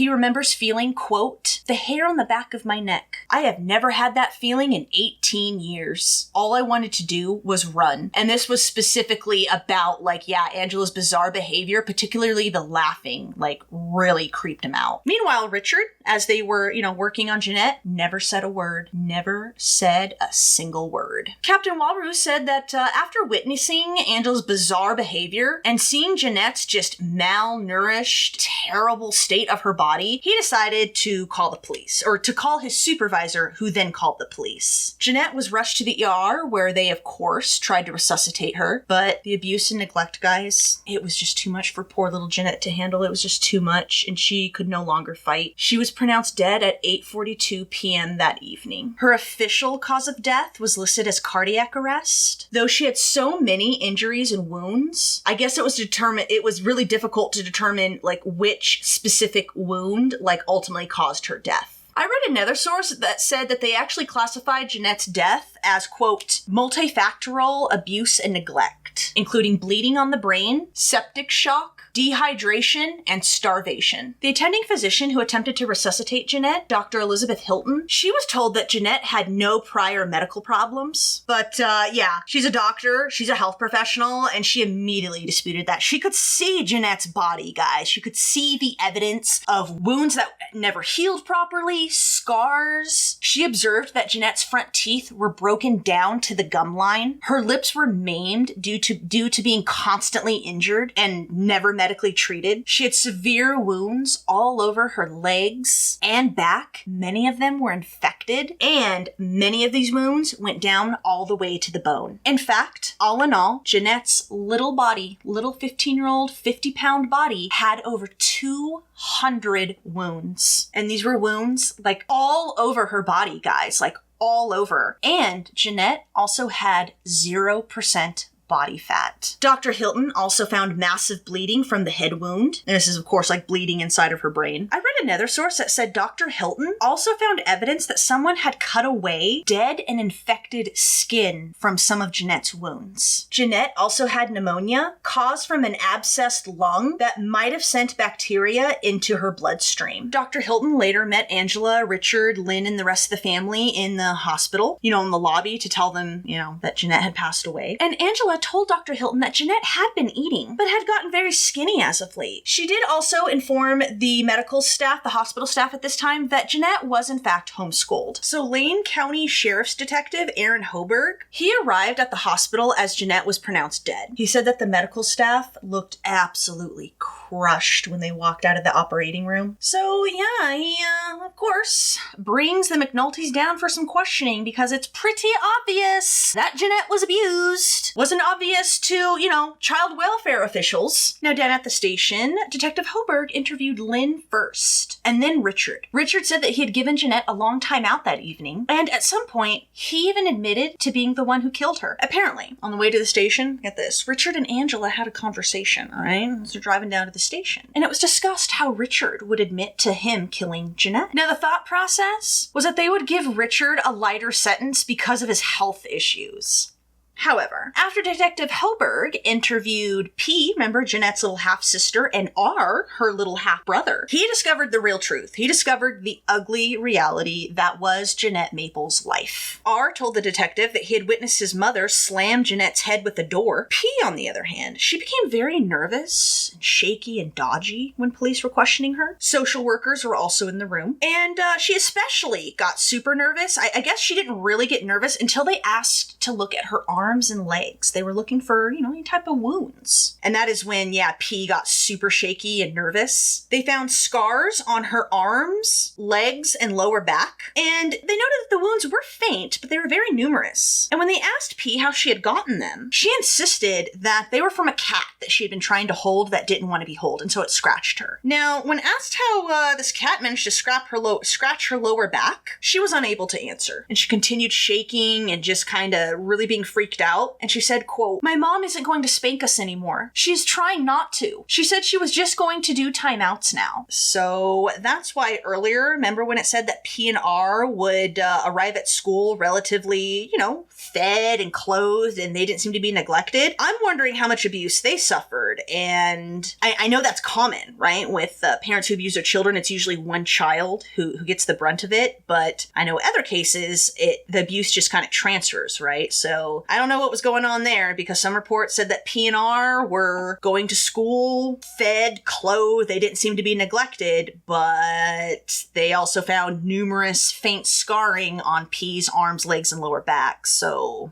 remembers feeling, quote, the hair on the back of my neck. I have never had that feeling in 18 years. All I wanted to do was run." And this was specifically about, like, yeah, Angela's bizarre behavior, particularly the laughing, like, really creeped him out. Meanwhile, Richard, as they were, working on Jeanette, never said a word. Never said a single word. Captain Walrus said that after witnessing Angela's bizarre behavior and seeing Jeanette's just malnourished, terrible state of her body, he decided to call the police, or to call his supervisor, who then called the police. Jeanette was rushed to the ER, where they, of course, tried to resuscitate her, but the abuse and neglect, guys, it was just too much for poor little Jeanette to handle. It was just too much, and she could no longer fight. She was pronounced dead at 8:42 p.m. that evening. Her official cause of death was listed as cardiac arrest. Though she had so many injuries and wounds, I guess it was really difficult to determine, like, which specific wound, like, ultimately caused her death. I read another source that said that they actually classified Jeanette's death as, quote, multifactorial abuse and neglect, including bleeding on the brain, septic shock, dehydration, and starvation. The attending physician who attempted to resuscitate Jeanette, Dr. Elizabeth Hilton, she was told that Jeanette had no prior medical problems. But yeah, she's a doctor, she's a health professional, and she immediately disputed that. She could see Jeanette's body, guys. She could see the evidence of wounds that never healed properly, scars. She observed that Jeanette's front teeth were broken down to the gum line. Her lips were maimed due to being constantly injured and never medically treated. She had severe wounds all over her legs and back. Many of them were infected, and many of these wounds went down all the way to the bone. In fact, all in all, Jeanette's little body, little 15-year-old, 50-pound body, had over 200 wounds. And these were wounds, like, all over her body, guys, like, all over. And Jeanette also had 0% body fat. Dr. Hilton also found massive bleeding from the head wound. And this is, of course, like bleeding inside of her brain. I read another source that said Dr. Hilton also found evidence that someone had cut away dead and infected skin from some of Jeanette's wounds. Jeanette also had pneumonia caused from an abscessed lung that might have sent bacteria into her bloodstream. Dr. Hilton later met Angela, Richard, Lynn, and the rest of the family in the hospital, in the lobby, to tell them, that Jeanette had passed away. And Angela told Dr. Hilton that Jeanette had been eating, but had gotten very skinny as of late. She did also inform the medical staff, the hospital staff at this time, that Jeanette was in fact homeschooled. So Lane County Sheriff's Detective Aaron Hoberg, he arrived at the hospital as Jeanette was pronounced dead. He said that the medical staff looked absolutely crushed when they walked out of the operating room. So yeah, he, of course, brings the McAnultys down for some questioning, because it's pretty obvious that Jeanette was abused. Wasn't obvious to, child welfare officials. Now, down at the station, Detective Hoberg interviewed Lynn first, and then Richard. Richard said that he had given Jeanette a long time out that evening, and at some point, he even admitted to being the one who killed her. Apparently, on the way to the station, get this, Richard and Angela had a conversation, all right? So they're driving down to the station, and it was discussed how Richard would admit to him killing Jeanette. Now, the thought process was that they would give Richard a lighter sentence because of his health issues. However, after Detective Hoberg interviewed P, remember Jeanette's little half-sister, and R, her little half-brother, he discovered the real truth. He discovered the ugly reality that was Jeanette Maples' life. R told the detective that he had witnessed his mother slam Jeanette's head with a door. P, on the other hand, she became very nervous and shaky and dodgy when police were questioning her. Social workers were also in the room, and she especially got super nervous. I guess she didn't really get nervous until they asked to look at her arms and legs. They were looking for, any type of wounds. And that is when, P got super shaky and nervous. They found scars on her arms, legs, and lower back. And they noted that the wounds were faint, but they were very numerous. And when they asked P how she had gotten them, she insisted that they were from a cat that she had been trying to hold that didn't want to be held, and so it scratched her. Now, when asked how this cat managed to scratch her lower back, she was unable to answer. And she continued shaking and just kind of really being freaked freaked out and she said, quote, "My mom isn't going to spank us anymore. She's trying not to. She said she was just going to do timeouts now." So that's why earlier, remember when it said that P and R would arrive at school relatively, fed and clothed and they didn't seem to be neglected? I'm wondering how much abuse they suffered. And I know that's common, right? With parents who abuse their children, it's usually one child who gets the brunt of it. But I know other cases, the abuse just kind of transfers, right? So I don't know what was going on there, because some reports said that P and R were going to school, fed, clothed. They didn't seem to be neglected, but they also found numerous faint scarring on P's arms, legs, and lower back. So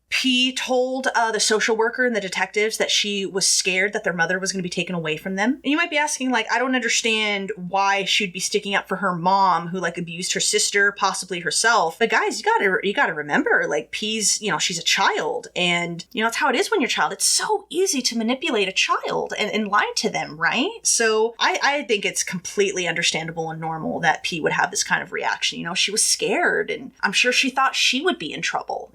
P told the social worker and the detectives that she was scared that their mother was going to be taken away from them. And you might be asking, I don't understand why she'd be sticking up for her mom who, abused her sister, possibly herself. But guys, you gotta remember, P's, she's a child. And, it's how it is when you're a child. It's so easy to manipulate a child and lie to them, right? So I think it's completely understandable and normal that P would have this kind of reaction. She was scared, and I'm sure she thought she would be in trouble,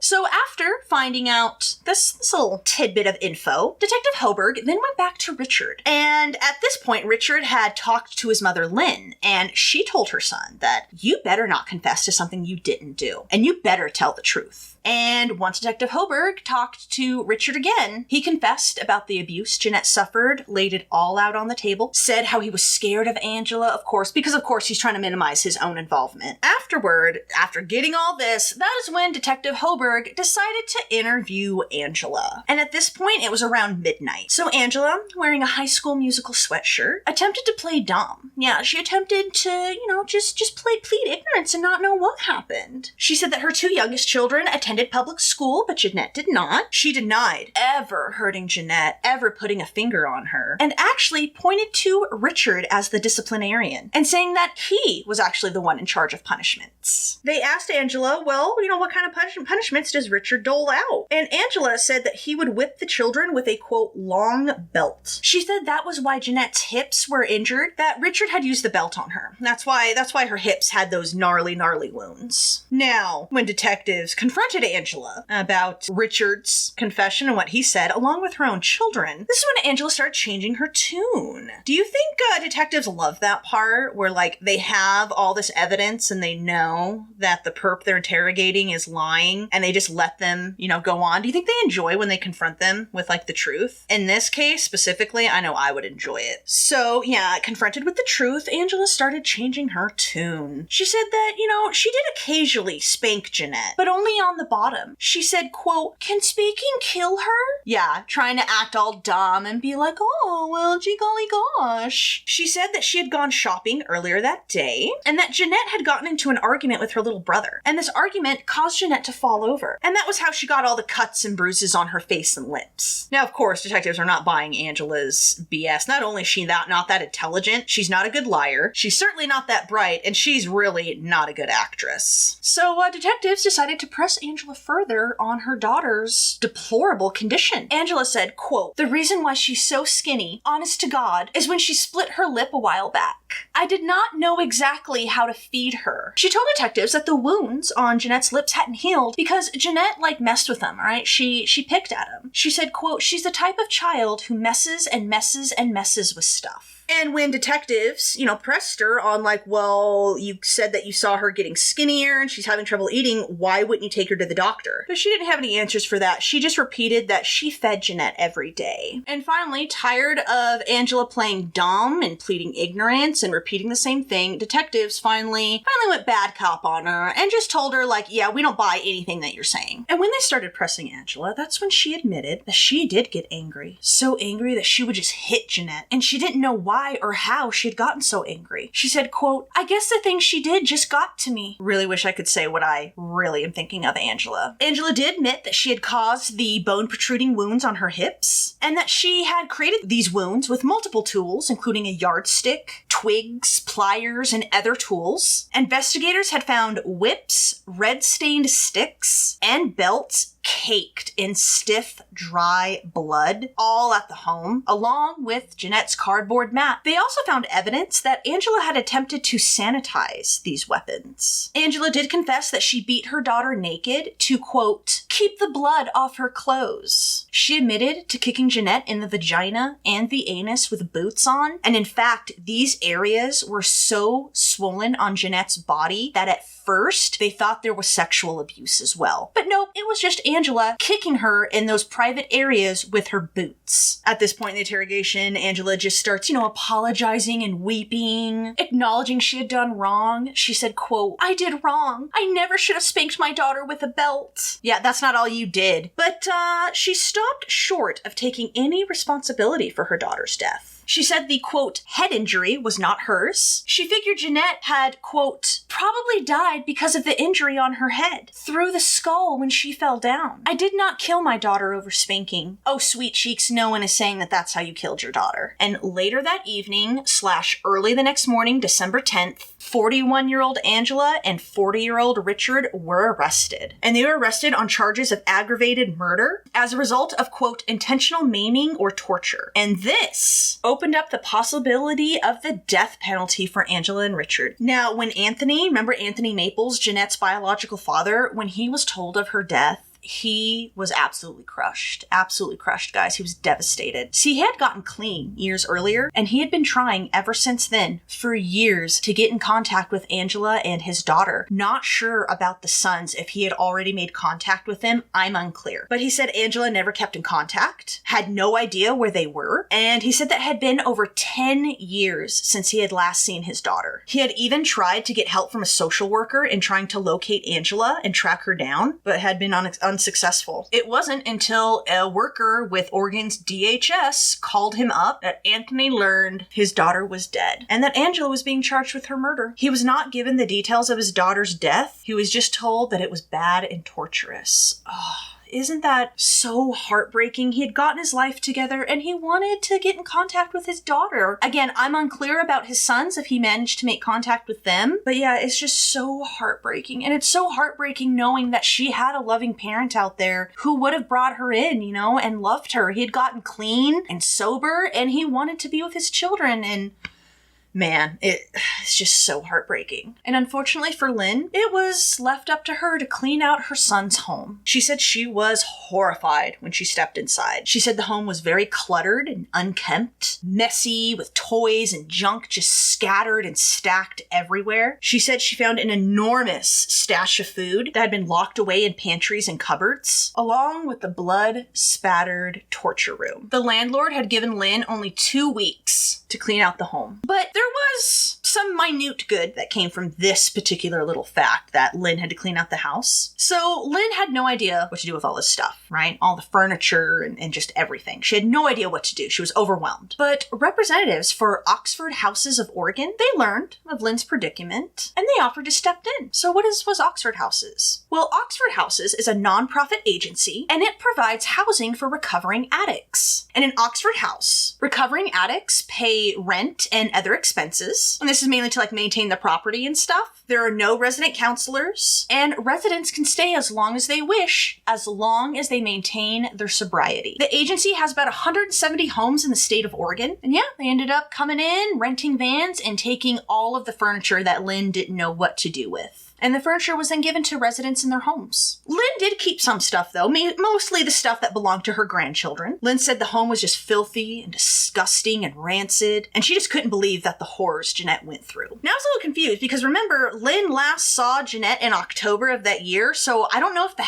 So after finding out this little tidbit of info, Detective Hoberg then went back to Richard. And at this point, Richard had talked to his mother, Lynn, and she told her son that you better not confess to something you didn't do, and you better tell the truth. And once Detective Hoberg talked to Richard again, he confessed about the abuse Jeanette suffered, laid it all out on the table, said how he was scared of Angela, of course, because of course he's trying to minimize his own involvement. Afterward, after getting all this, that is when Detective Hoberg decided to interview Angela. And at this point, it was around midnight. So Angela, wearing a High School Musical sweatshirt, attempted to play dumb. Yeah, she attempted to, just plead ignorance and not know what happened. She said that her two youngest children attended public school, but Jeanette did not. She denied ever hurting Jeanette, ever putting a finger on her, and actually pointed to Richard as the disciplinarian and saying that he was actually the one in charge of punishments. They asked Angela, well, what kind of punishments does Richard dole out? And Angela said that he would whip the children with a, quote, long belt. She said that was why Jeanette's hips were injured, that Richard had used the belt on her. That's why her hips had those gnarly wounds. Now, when detectives confronted Angela about Richard's confession and what he said, along with her own children, this is when Angela started changing her tune. Do you think detectives love that part where, they have all this evidence and they know that the perp they're interrogating is lying and they just let them, go on? Do you think they enjoy when they confront them with, the truth? In this case, specifically, I know I would enjoy it. So, yeah, confronted with the truth, Angela started changing her tune. She said that, she did occasionally spank Jeanette, but only on the bottom. She said, quote, "Can spanking kill her?" Yeah, trying to act all dumb and be like, oh, well, gee golly gosh. She said that she had gone shopping earlier that day and that Jeanette had gotten into an argument with her little brother. And this argument caused Jeanette to fall over. And that was how she got all the cuts and bruises on her face and lips. Now, of course, detectives are not buying Angela's BS. Not only is she not that intelligent, she's not a good liar, she's certainly not that bright, and she's really not a good actress. So detectives decided to press Angela further on her daughter's deplorable condition. Angela said, quote, "The reason why she's so skinny, honest to God, is when she split her lip a while back. I did not know exactly how to feed her." She told detectives that the wounds on Jeanette's lips hadn't healed because Jeanette, messed with them, right? She picked at them. She said, quote, "She's the type of child who messes and messes and messes with stuff." And when detectives, pressed her on well, you said that you saw her getting skinnier and she's having trouble eating, why wouldn't you take her to the doctor? But she didn't have any answers for that. She just repeated that she fed Jeanette every day. And finally, tired of Angela playing dumb and pleading ignorance and repeating the same thing, detectives finally went bad cop on her and just told her, yeah, we don't buy anything that you're saying. And when they started pressing Angela, that's when she admitted that she did get angry. So angry that she would just hit Jeanette. And she didn't know why or how she had gotten so angry. She said, quote, "I guess the thing she did just got to me." Really wish I could say what I really am thinking of Angela. Angela did admit that she had caused the bone protruding wounds on her hips and that she had created these wounds with multiple tools, including a yardstick, twigs, pliers, and other tools. Investigators had found whips, red-stained sticks, and belts, caked in stiff, dry blood, all at the home, along with Jeanette's cardboard mat. They also found evidence that Angela had attempted to sanitize these weapons. Angela did confess that she beat her daughter naked to, quote, keep the blood off her clothes. She admitted to kicking Jeanette in the vagina and the anus with boots on, and in fact, these areas were so swollen on Jeanette's body that at first they thought there was sexual abuse as well. But nope, it was just Angela kicking her in those private areas with her boots. At this point in the interrogation, Angela just starts, apologizing and weeping, acknowledging she had done wrong. She said, quote, I did wrong. I never should have spanked my daughter with a belt. Yeah, that's not all you did. But she stopped short of taking any responsibility for her daughter's death. She said the, quote, head injury was not hers. She figured Jeanette had, quote, probably died because of the injury on her head, through the skull when she fell down. I did not kill my daughter over spanking. Oh, sweet cheeks, no one is saying that that's how you killed your daughter. And later that evening / early the next morning, December 10th, 41-year-old Angela and 40-year-old Richard were arrested. And they were arrested on charges of aggravated murder as a result of, quote, intentional maiming or torture. And this opened up the possibility of the death penalty for Angela and Richard. Now, when remember Anthony Maples, Jeanette's biological father, when he was told of her death, he was absolutely crushed, guys. He was devastated. See, he had gotten clean years earlier, and he had been trying ever since then for years to get in contact with Angela and his daughter. Not sure about the sons, if he had already made contact with them, I'm unclear. But he said Angela never kept in contact, had no idea where they were, and he said that had been over 10 years since he had last seen his daughter. He had even tried to get help from a social worker in trying to locate Angela and track her down, but had been unsuccessful. It wasn't until a worker with Oregon's DHS called him up that Anthony learned his daughter was dead and that Angela was being charged with her murder. He was not given the details of his daughter's death. He was just told that it was bad and torturous. Isn't that so heartbreaking? He had gotten his life together and he wanted to get in contact with his daughter. Again, I'm unclear about his sons, if he managed to make contact with them. But yeah, it's just so heartbreaking. And it's so heartbreaking knowing that she had a loving parent out there who would have brought her in, and loved her. He had gotten clean and sober and he wanted to be with his children, and man, it's just so heartbreaking. And unfortunately for Lynn, it was left up to her to clean out her son's home. She said she was horrified when she stepped inside. She said the home was very cluttered and unkempt, messy, with toys and junk just scattered and stacked everywhere. She said she found an enormous stash of food that had been locked away in pantries and cupboards, along with the blood-spattered torture room. The landlord had given Lynn only 2 weeks to clean out the home. But there was some minute good that came from this particular little fact that Lynn had to clean out the house. So Lynn had no idea what to do with all this stuff, right? All the furniture and just everything. She had no idea what to do. She was overwhelmed. But representatives for Oxford Houses of Oregon, they learned of Lynn's predicament and they offered to step in. So what was Oxford Houses? Well, Oxford Houses is a nonprofit agency and it provides housing for recovering addicts. And in Oxford House, recovering addicts pay rent and other expenses. And this is mainly to maintain the property and stuff. There are no resident counselors, and residents can stay as long as they wish, as long as they maintain their sobriety. The agency has about 170 homes in the state of Oregon. And yeah, they ended up coming in, renting vans, and taking all of the furniture that Lynn didn't know what to do with. And the furniture was then given to residents in their homes. Lynn did keep some stuff, though, mostly the stuff that belonged to her grandchildren. Lynn said the home was just filthy and disgusting and rancid, and she just couldn't believe that the horrors Jeanette went through. Now I was a little confused, because remember, Lynn last saw Jeanette in October of that year, so I don't know if the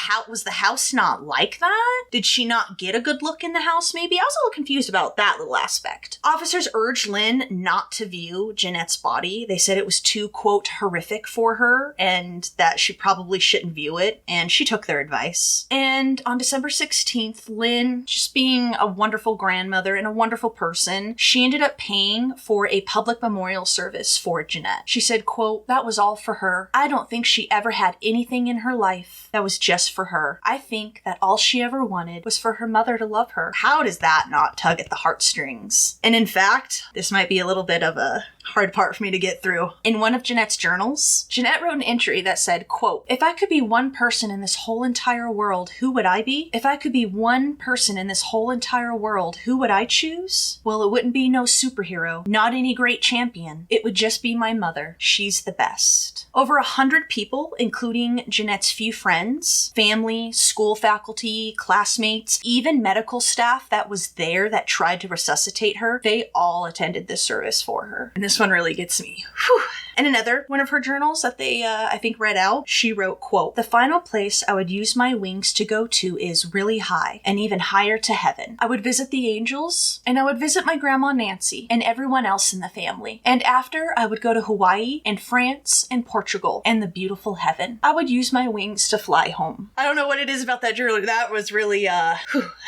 house not like that? Did she not get a good look in the house, maybe? I was a little confused about that little aspect. Officers urged Lynn not to view Jeanette's body. They said it was too, quote, horrific for her, and that she probably shouldn't view it, and she took their advice. And on December 16th, Lynn, just being a wonderful grandmother and a wonderful person, she ended up paying for a public memorial service for Jeanette. She said, quote, that was all for her. I don't think she ever had anything in her life that was just for her. I think that all she ever wanted was for her mother to love her. How does that not tug at the heartstrings? And in fact, this might be a little bit of a hard part for me to get through. In one of Jeanette's journals, Jeanette wrote an entry entry that said, quote, "If I could be one person in this whole entire world, who would I be? If I could be one person in this whole entire world, who would I choose? Well, it wouldn't be no superhero, not any great champion. It would just be my mother. She's the best." Over 100 people, including Jeanette's few friends, family, school faculty, classmates, even medical staff that was there that tried to resuscitate her, they all attended this service for her. And this one really gets me. Whew. In another one of her journals that they, I think, read out, she wrote, quote, "The final place I would use my wings to go to is really high, and even higher to heaven. I would visit the angels, and I would visit my grandma Nancy, and everyone else in the family. And after, I would go to Hawaii, and France, and Portugal, and the beautiful heaven. I would use my wings to fly home." I don't know what it is about that journal. That was really, I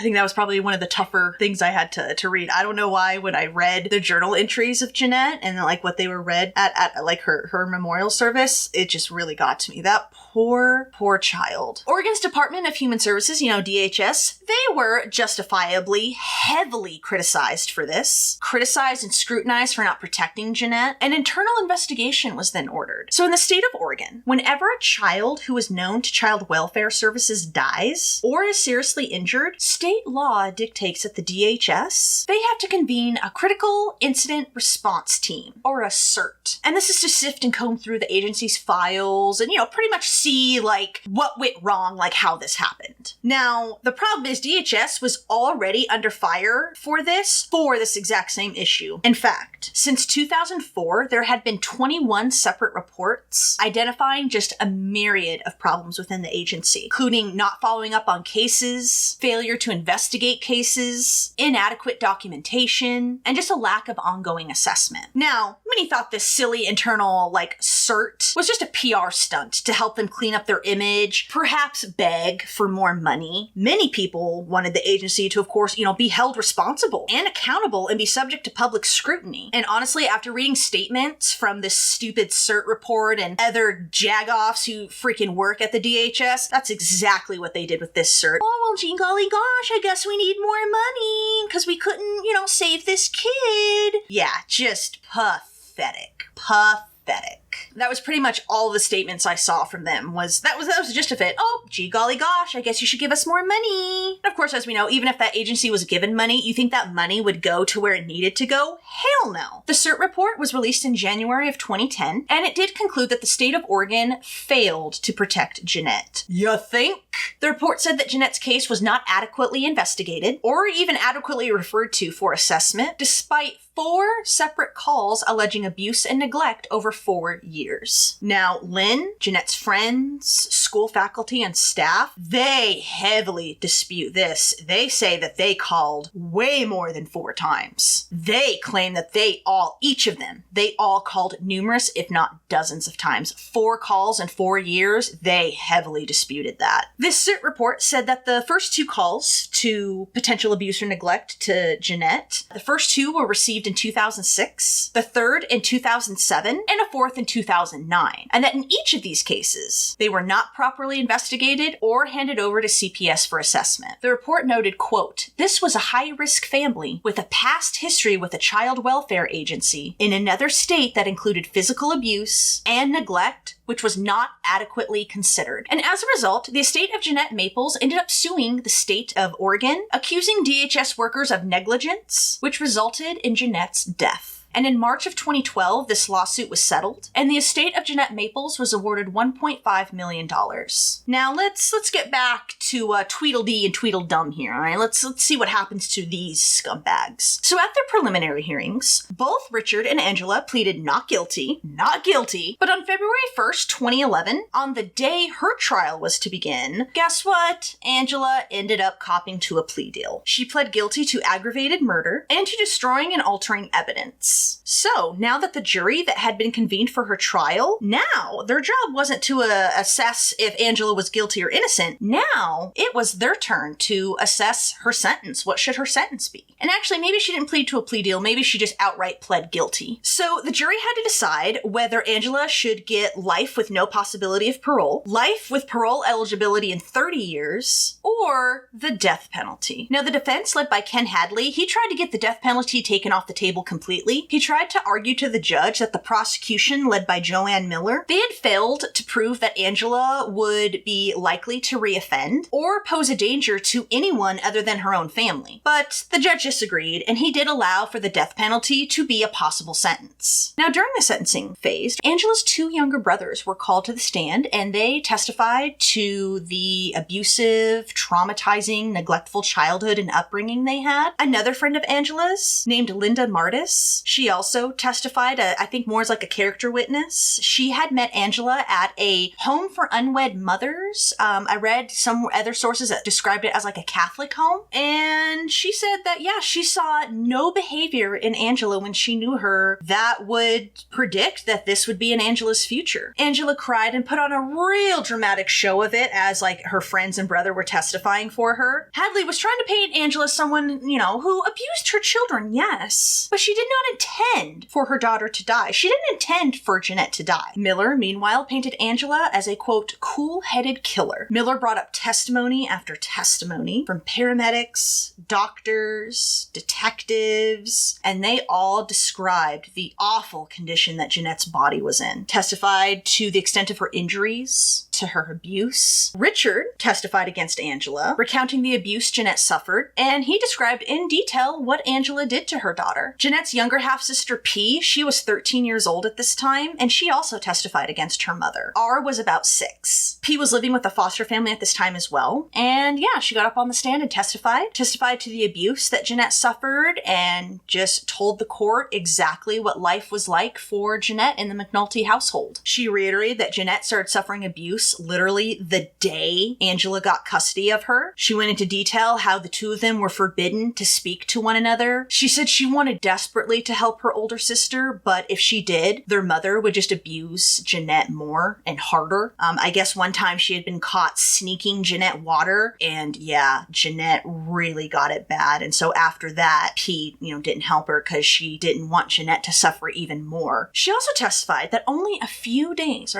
think that was probably one of the tougher things I had to read. I don't know why when I read the journal entries of Jeanette and like what they were read at like her memorial service, it just really got to me. That poor child. Oregon's Department of Human Services, DHS, they were justifiably heavily criticized for this, criticized and scrutinized for not protecting Jeanette. An internal investigation was then ordered. So in the state of Oregon, whenever a child who is known to Child Welfare Services dies or is seriously injured, state law dictates that the DHS, they have to convene a critical incident response team, or a CIRT. And this is to sift and comb through the agency's files and, pretty much see, like, what went wrong, like how this happened. Now, the problem is DHS was already under fire for this exact same issue. In fact, since 2004, there had been 21 separate reports identifying just a myriad of problems within the agency, including not following up on cases, failure to investigate cases, inadequate documentation, and just a lack of ongoing assessment. Now, many thought this silly internal, CERT was just a PR stunt to help them clean up their image, perhaps beg for more money. Many people wanted the agency to, of course, be held responsible and accountable and be subject to public scrutiny. And honestly, after reading statements from this stupid CERT report and other jagoffs who freaking work at the DHS, that's exactly what they did with this CERT. Oh, well, gee golly gosh, I guess we need more money because we couldn't, save this kid. Yeah, just pathetic. That was pretty much all the statements I saw from them that was the gist of it. Oh, gee golly gosh, I guess you should give us more money. And of course, as we know, even if that agency was given money, you think that money would go to where it needed to go? Hell no. The CERT report was released in January of 2010, and it did conclude that the state of Oregon failed to protect Jeanette. You think? The report said that Jeanette's case was not adequately investigated or even adequately referred to for assessment, despite 4 separate calls alleging abuse and neglect over 4 years. Now, Lynn, Jeanette's friends, school faculty, and staff, they heavily dispute this. They say that they called way more than 4 times. They claim that each of them called numerous, if not dozens of times. 4 calls in 4 years, they heavily disputed that. This CERT report said that the first 2 calls to potential abuse or neglect to Jeanette, the first 2 were received in 2006, the third in 2007, and a fourth in 2009. And that in each of these cases, they were not properly investigated or handed over to CPS for assessment. The report noted, quote, "This was a high-risk family with a past history with a child welfare agency in another state that included physical abuse and neglect, which was not adequately considered." And as a result, the estate of Jeanette Maples ended up suing the state of Oregon, accusing DHS workers of negligence, which resulted in Jeanette's death. And in March of 2012, this lawsuit was settled, and the estate of Jeanette Maples was awarded $1.5 million. Now, let's get back to Tweedledee and Tweedledum here, all right? Let's see what happens to these scumbags. So at their preliminary hearings, both Richard and Angela pleaded not guilty, but on February 1st, 2011, on the day her trial was to begin, guess what? Angela ended up copping to a plea deal. She pled guilty to aggravated murder and to destroying and altering evidence. So, now that the jury that had been convened for her trial, now their job wasn't to assess if Angela was guilty or innocent. Now, it was their turn to assess her sentence. What should her sentence be? And actually, maybe she didn't plead to a plea deal. Maybe she just outright pled guilty. So, the jury had to decide whether Angela should get life with no possibility of parole, life with parole eligibility in 30 years, or the death penalty. Now, the defense, led by Ken Hadley, he tried to get the death penalty taken off the table completely. He tried to argue to the judge that the prosecution, led by Joanne Miller, they had failed to prove that Angela would be likely to reoffend or pose a danger to anyone other than her own family. But the judge disagreed, and he did allow for the death penalty to be a possible sentence. Now, during the sentencing phase, Angela's 2 younger brothers were called to the stand, and they testified to the abusive, traumatizing, neglectful childhood and upbringing they had. Another friend of Angela's, named Linda Martis, she also testified, I think more as like a character witness. She had met Angela at a home for unwed mothers. I read some other sources that described it as like a Catholic home. And she said that, yeah, she saw no behavior in Angela when she knew her that would predict that this would be in Angela's future. Angela cried and put on a real dramatic show of it as like her friends and brother were testifying for her. Hadley was trying to paint Angela as someone, who abused her children, yes, but she did not intend for her daughter to die. She didn't intend for Jeanette to die. Miller, meanwhile, painted Angela as a, quote, cool-headed killer. Miller brought up testimony after testimony from paramedics, doctors, detectives, and they all described the awful condition that Jeanette's body was in. Testified to the extent of her injuries, to her abuse. Richard testified against Angela, recounting the abuse Jeanette suffered, and he described in detail what Angela did to her daughter. Jeanette's younger half-sister P, she was 13 years old at this time, and she also testified against her mother. R was about 6. P was living with a foster family at this time as well, and yeah, she got up on the stand and testified to the abuse that Jeanette suffered, and just told the court exactly what life was like for Jeanette in the McAnulty household. She reiterated that Jeanette started suffering abuse literally the day Angela got custody of her. She went into detail how the 2 of them were forbidden to speak to one another. She said she wanted desperately to help her older sister, but if she did, their mother would just abuse Jeanette more and harder. I guess one time she had been caught sneaking Jeanette water, and yeah, Jeanette really got it bad. And so after that, Pete, didn't help her because she didn't want Jeanette to suffer even more. She also testified that only a few days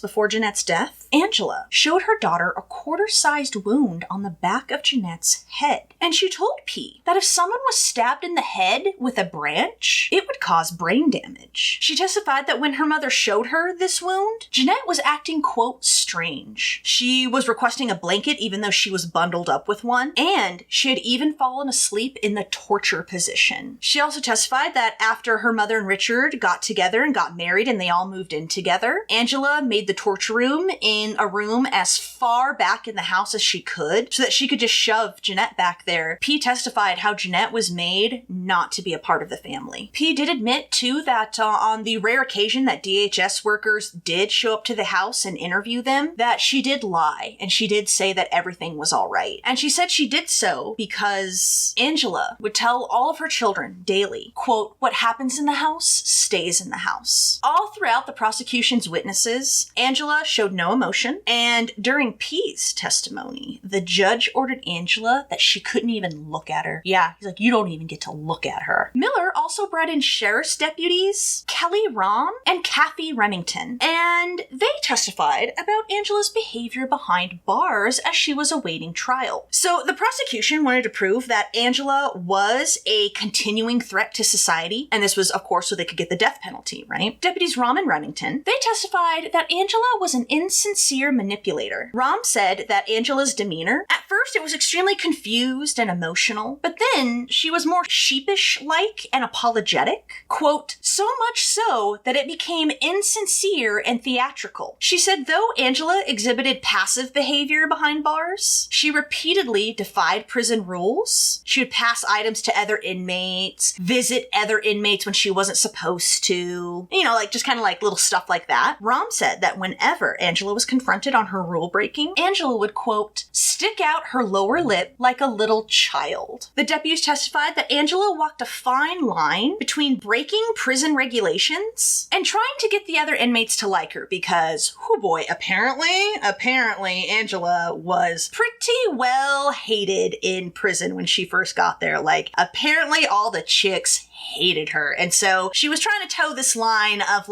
before Jeanette's death, Angela showed her daughter a quarter-sized wound on the back of Jeanette's head. And she told P that if someone was stabbed in the head with a branch, it would cause brain damage. She testified that when her mother showed her this wound, Jeanette was acting, quote, strange. She was requesting a blanket even though she was bundled up with one, and she had even fallen asleep in the torture position. She also testified that after her mother and Richard got together and got married and they all moved in together, Angela made the torture room in a room as far back in the house as she could so that she could just shove Jeanette back there. P testified how Jeanette was made not to be a part of the family. P did admit, too, that on the rare occasion that DHS workers did show up to the house and interview them, that she did lie, and she did say that everything was all right. And she said she did so because Angela would tell all of her children daily, quote, what happens in the house stays in the house. All throughout the prosecution's witnesses, Angela showed no emotion, and during P's testimony, the judge ordered Angela that she couldn't even look at her. Yeah, he's like, you don't even get to look at her. Miller also brought in sheriff's deputies, Kelly Rahm and Kathy Remington, and they testified about Angela's behavior behind bars as she was awaiting trial. So the prosecution wanted to prove that Angela was a continuing threat to society, and this was, of course, so they could get the death penalty, right? Deputies Rahm and Remington, they testified that Angela was an insincere manipulator. Rahm said that Angela's demeanor, at first it was extremely confused and emotional, but then she was more sheepish-like and apologetic. Quote, so much so that it became insincere and theatrical. She said though Angela exhibited passive behavior behind bars, she repeatedly defied prison rules. She would pass items to other inmates, visit other inmates when she wasn't supposed to, just kind of like little stuff like that. Rahm said that whenever Angela was confronted on her rule breaking, Angela would, quote, stick out her lower lip like a little child. The deputies testified that Angela walked a fine line between breaking prison regulations and trying to get the other inmates to like her because, oh boy, apparently Angela was pretty well hated in prison when she first got there. Like, apparently all the chicks hated her. And so she was trying to toe this line of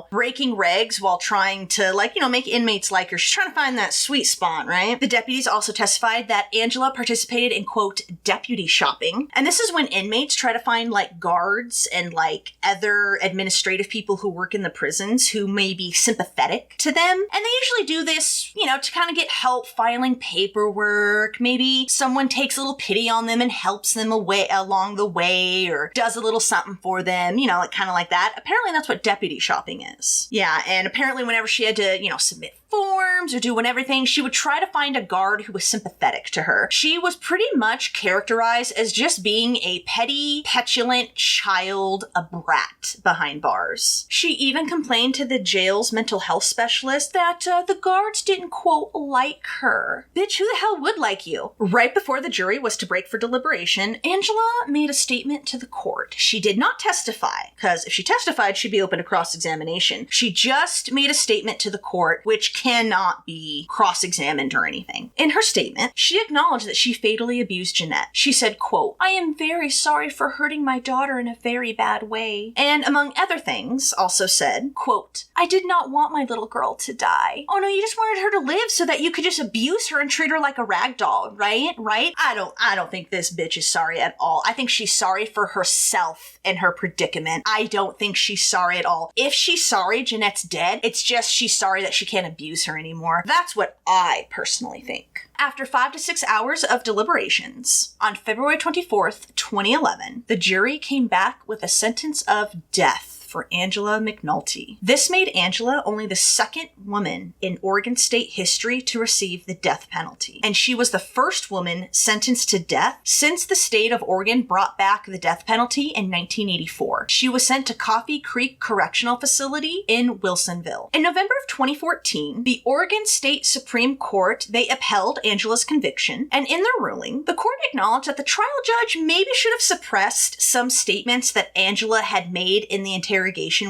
breaking regs while trying to make inmates like her. She's trying to find that sweet spot, right? The deputies also testified that Angela participated in, quote, deputy shopping. And this is when inmates try to find like guards and like other administrative people who work in the prisons who may be sympathetic to them. And they usually do this, you know, to kind of get help filing paperwork. Maybe someone takes a little pity on them and helps them away along the way, or does a little something for them, you know, like kind of like that. Apparently that's what deputy shopping is. Yeah, and apparently whenever she had to, you know, submit forms or do everything, she would try to find a guard who was sympathetic to her. She was pretty much characterized as just being a petty, petulant child, a brat behind bars. She even complained to the jail's mental health specialist that the guards didn't, quote, like her. Bitch, who the hell would like you? Right before the jury was to break for deliberation, Angela made a statement to the court. She did not testify, because if she testified, she'd be open to cross-examination. She just made a statement to the court, which cannot be cross-examined or anything. In her statement, she acknowledged that she fatally abused Jeanette. She said, quote, "I am very sorry for hurting my daughter in a very bad way." And among other things, also said, quote, "I did not want my little girl to die." Oh no, you just wanted her to live so that you could just abuse her and treat her like a rag doll, right? Right? I don't think this bitch is sorry at all. I think she's sorry for herself and her predicament. I don't think she's sorry at all. If she's sorry Jeanette's dead, it's just she's sorry that she can't abuse her anymore. That's what I personally think. After 5 to 6 hours of deliberations, on February 24th, 2011, the jury came back with a sentence of death for Angela McAnulty. This made Angela only the second woman in Oregon state history to receive the death penalty. And she was the first woman sentenced to death since the state of Oregon brought back the death penalty in 1984. She was sent to Coffee Creek Correctional Facility in Wilsonville. In November of 2014, the Oregon State Supreme Court, they upheld Angela's conviction. And in their ruling, the court acknowledged that the trial judge maybe should have suppressed some statements that Angela had made in the interrogation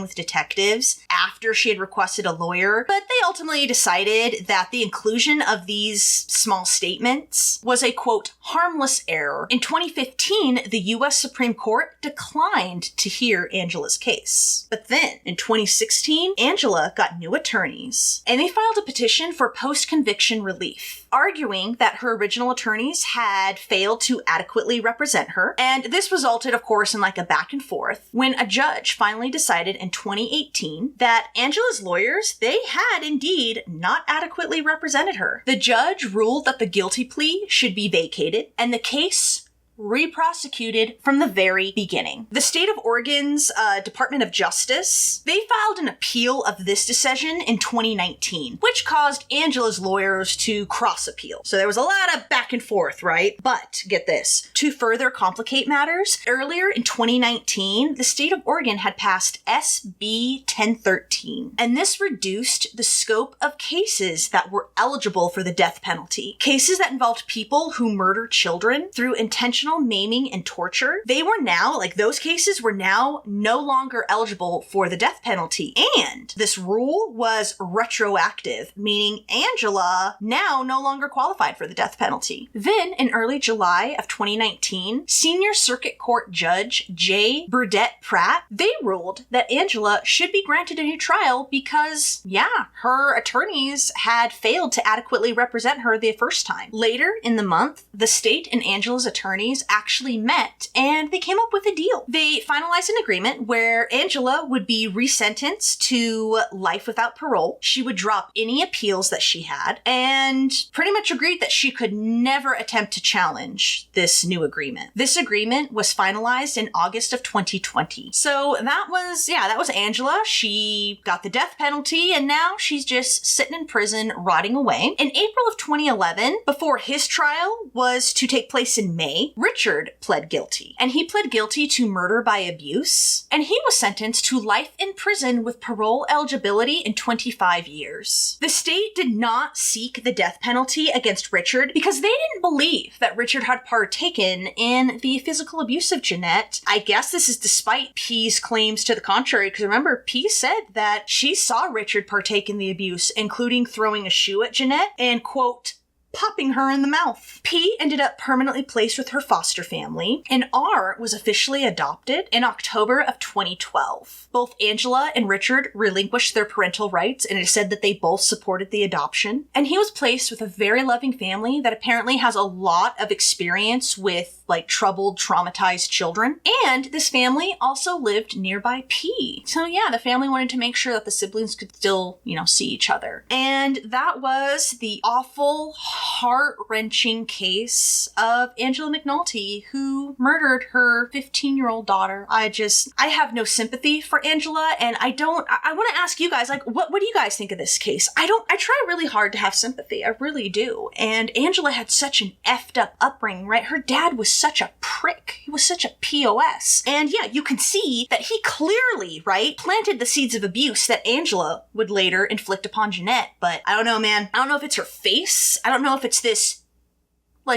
with detectives after she had requested a lawyer, but they ultimately decided that the inclusion of these small statements was a, quote, harmless error. In 2015, the U.S. Supreme Court declined to hear Angela's case. But then, in 2016, Angela got new attorneys, and they filed a petition for post-conviction relief, arguing that her original attorneys had failed to adequately represent her. And this resulted, of course, in like a back and forth when a judge finally decided in 2018 that Angela's lawyers, they had indeed not adequately represented her. The judge ruled that the guilty plea should be vacated and the case re-prosecuted from the very beginning. The state of Oregon's Department of Justice, they filed an appeal of this decision in 2019, which caused Angela's lawyers to cross-appeal. So there was a lot of back and forth, right? But get this, to further complicate matters, earlier in 2019, the state of Oregon had passed SB 1013, and this reduced the scope of cases that were eligible for the death penalty. Cases that involved people who murdered children through intentional maiming and torture, they were now, like those cases were now no longer eligible for the death penalty. And this rule was retroactive, meaning Angela now no longer qualified for the death penalty. Then in early July of 2019, Senior Circuit Court Judge J. Burdett Pratt, they ruled that Angela should be granted a new trial because, yeah, her attorneys had failed to adequately represent her the first time. Later in the month, the state and Angela's attorneys actually met and they came up with a deal. They finalized an agreement where Angela would be resentenced to life without parole. She would drop any appeals that she had and pretty much agreed that she could never attempt to challenge this new agreement. This agreement was finalized in August of 2020. So that was Angela. She got the death penalty and now she's just sitting in prison rotting away. In April of 2011, before his trial was to take place in May, Richard pled guilty, and he pled guilty to murder by abuse, and he was sentenced to life in prison with parole eligibility in 25 years. The state did not seek the death penalty against Richard because they didn't believe that Richard had partaken in the physical abuse of Jeanette. I guess this is despite P's claims to the contrary, because remember, P said that she saw Richard partake in the abuse, including throwing a shoe at Jeanette and, quote, popping her in the mouth. P ended up permanently placed with her foster family, and R was officially adopted in October of 2012. Both Angela and Richard relinquished their parental rights, and it is said that they both supported the adoption. And he was placed with a very loving family that apparently has a lot of experience with troubled, traumatized children. And this family also lived nearby P. So yeah, the family wanted to make sure that the siblings could still, see each other. And that was the awful, heart-wrenching case of Angela McAnulty, who murdered her 15-year-old daughter. I have no sympathy for Angela, and I want to ask you guys, what do you guys think of this case? I try really hard to have sympathy. I really do. And Angela had such an effed up upbringing, right? Her dad was such a prick. He was such a POS. And yeah, you can see that he clearly, right, planted the seeds of abuse that Angela would later inflict upon Jeanette. But I don't know, man. I don't know if it's her face. I don't know if it's this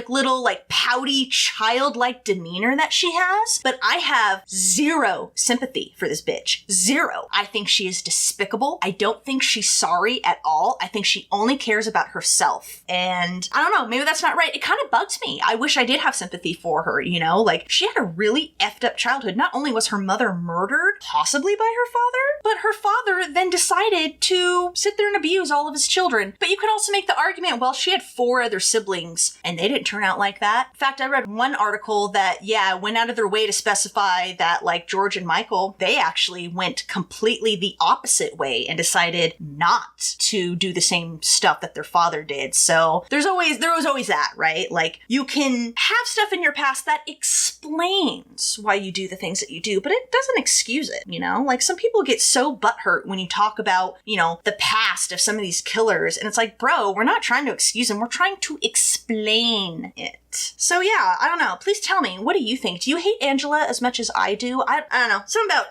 little pouty childlike demeanor that she has, but I have zero sympathy for this bitch. Zero. I think she is despicable. I don't think she's sorry at all. I think she only cares about herself. And I don't know, maybe that's not right. It kind of bugs me. I wish I did have sympathy for her, she had a really effed up childhood. Not only was her mother murdered, possibly by her father, but her father then decided to sit there and abuse all of his children. But you could also make the argument, well, she had 4 other siblings and they didn't turn out like that. In fact, I read one article that, went out of their way to specify that, George and Michael, they actually went completely the opposite way and decided not to do the same stuff that their father did. So there was always that, right? You can have stuff in your past that explains why you do the things that you do, but it doesn't excuse it, some people get so butthurt when you talk about, the past of some of these killers, and it's bro, we're not trying to excuse them, we're trying to explain it. So yeah, I don't know. Please tell me, what do you think? Do you hate Angela as much as I do? I don't know. Something about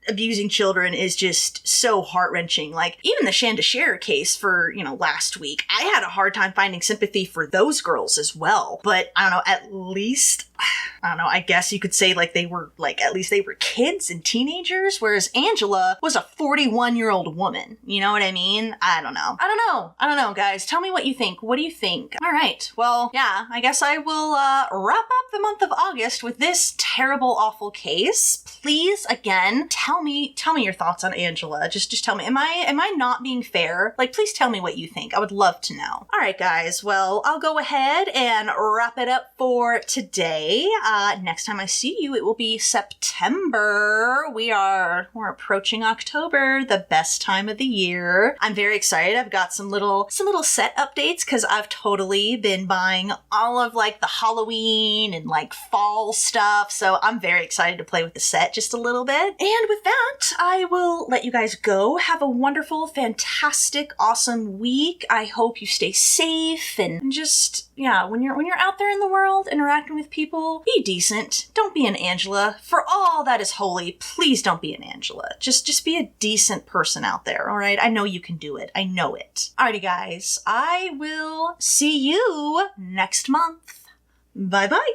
abusing children is just so heart-wrenching. Even the Shandashare case for, last week, I had a hard time finding sympathy for those girls as well. But I don't know, at least, I guess you could say they were at least they were kids and teenagers, whereas Angela was a 41-year-old woman. You know what I mean? I don't know, guys. Tell me what you think. What do you think? All right. Well, yeah, I guess I will wrap up the month of August with this terrible, awful case. Please, again, tell me your thoughts on Angela. Just tell me, am I not being fair? Please tell me what you think. I would love to know. All right, guys. Well, I'll go ahead and wrap it up for today. Next time I see you, it will be September. We're approaching October, the best time of the year. I'm very excited. I've got some little set updates because I've totally been buying all of the Halloween and fall stuff. So I'm very excited to play with the set just a little bit. And with that, I will let you guys go. Have a wonderful, fantastic, awesome week. I hope you stay safe and just, when you're out there in the world interacting with people, be decent. Don't be an Angela. For all that is holy, please don't be an Angela. Just be a decent person out there, all right? I know you can do it. I know it. Alrighty, guys. I will see you next month. Bye-bye.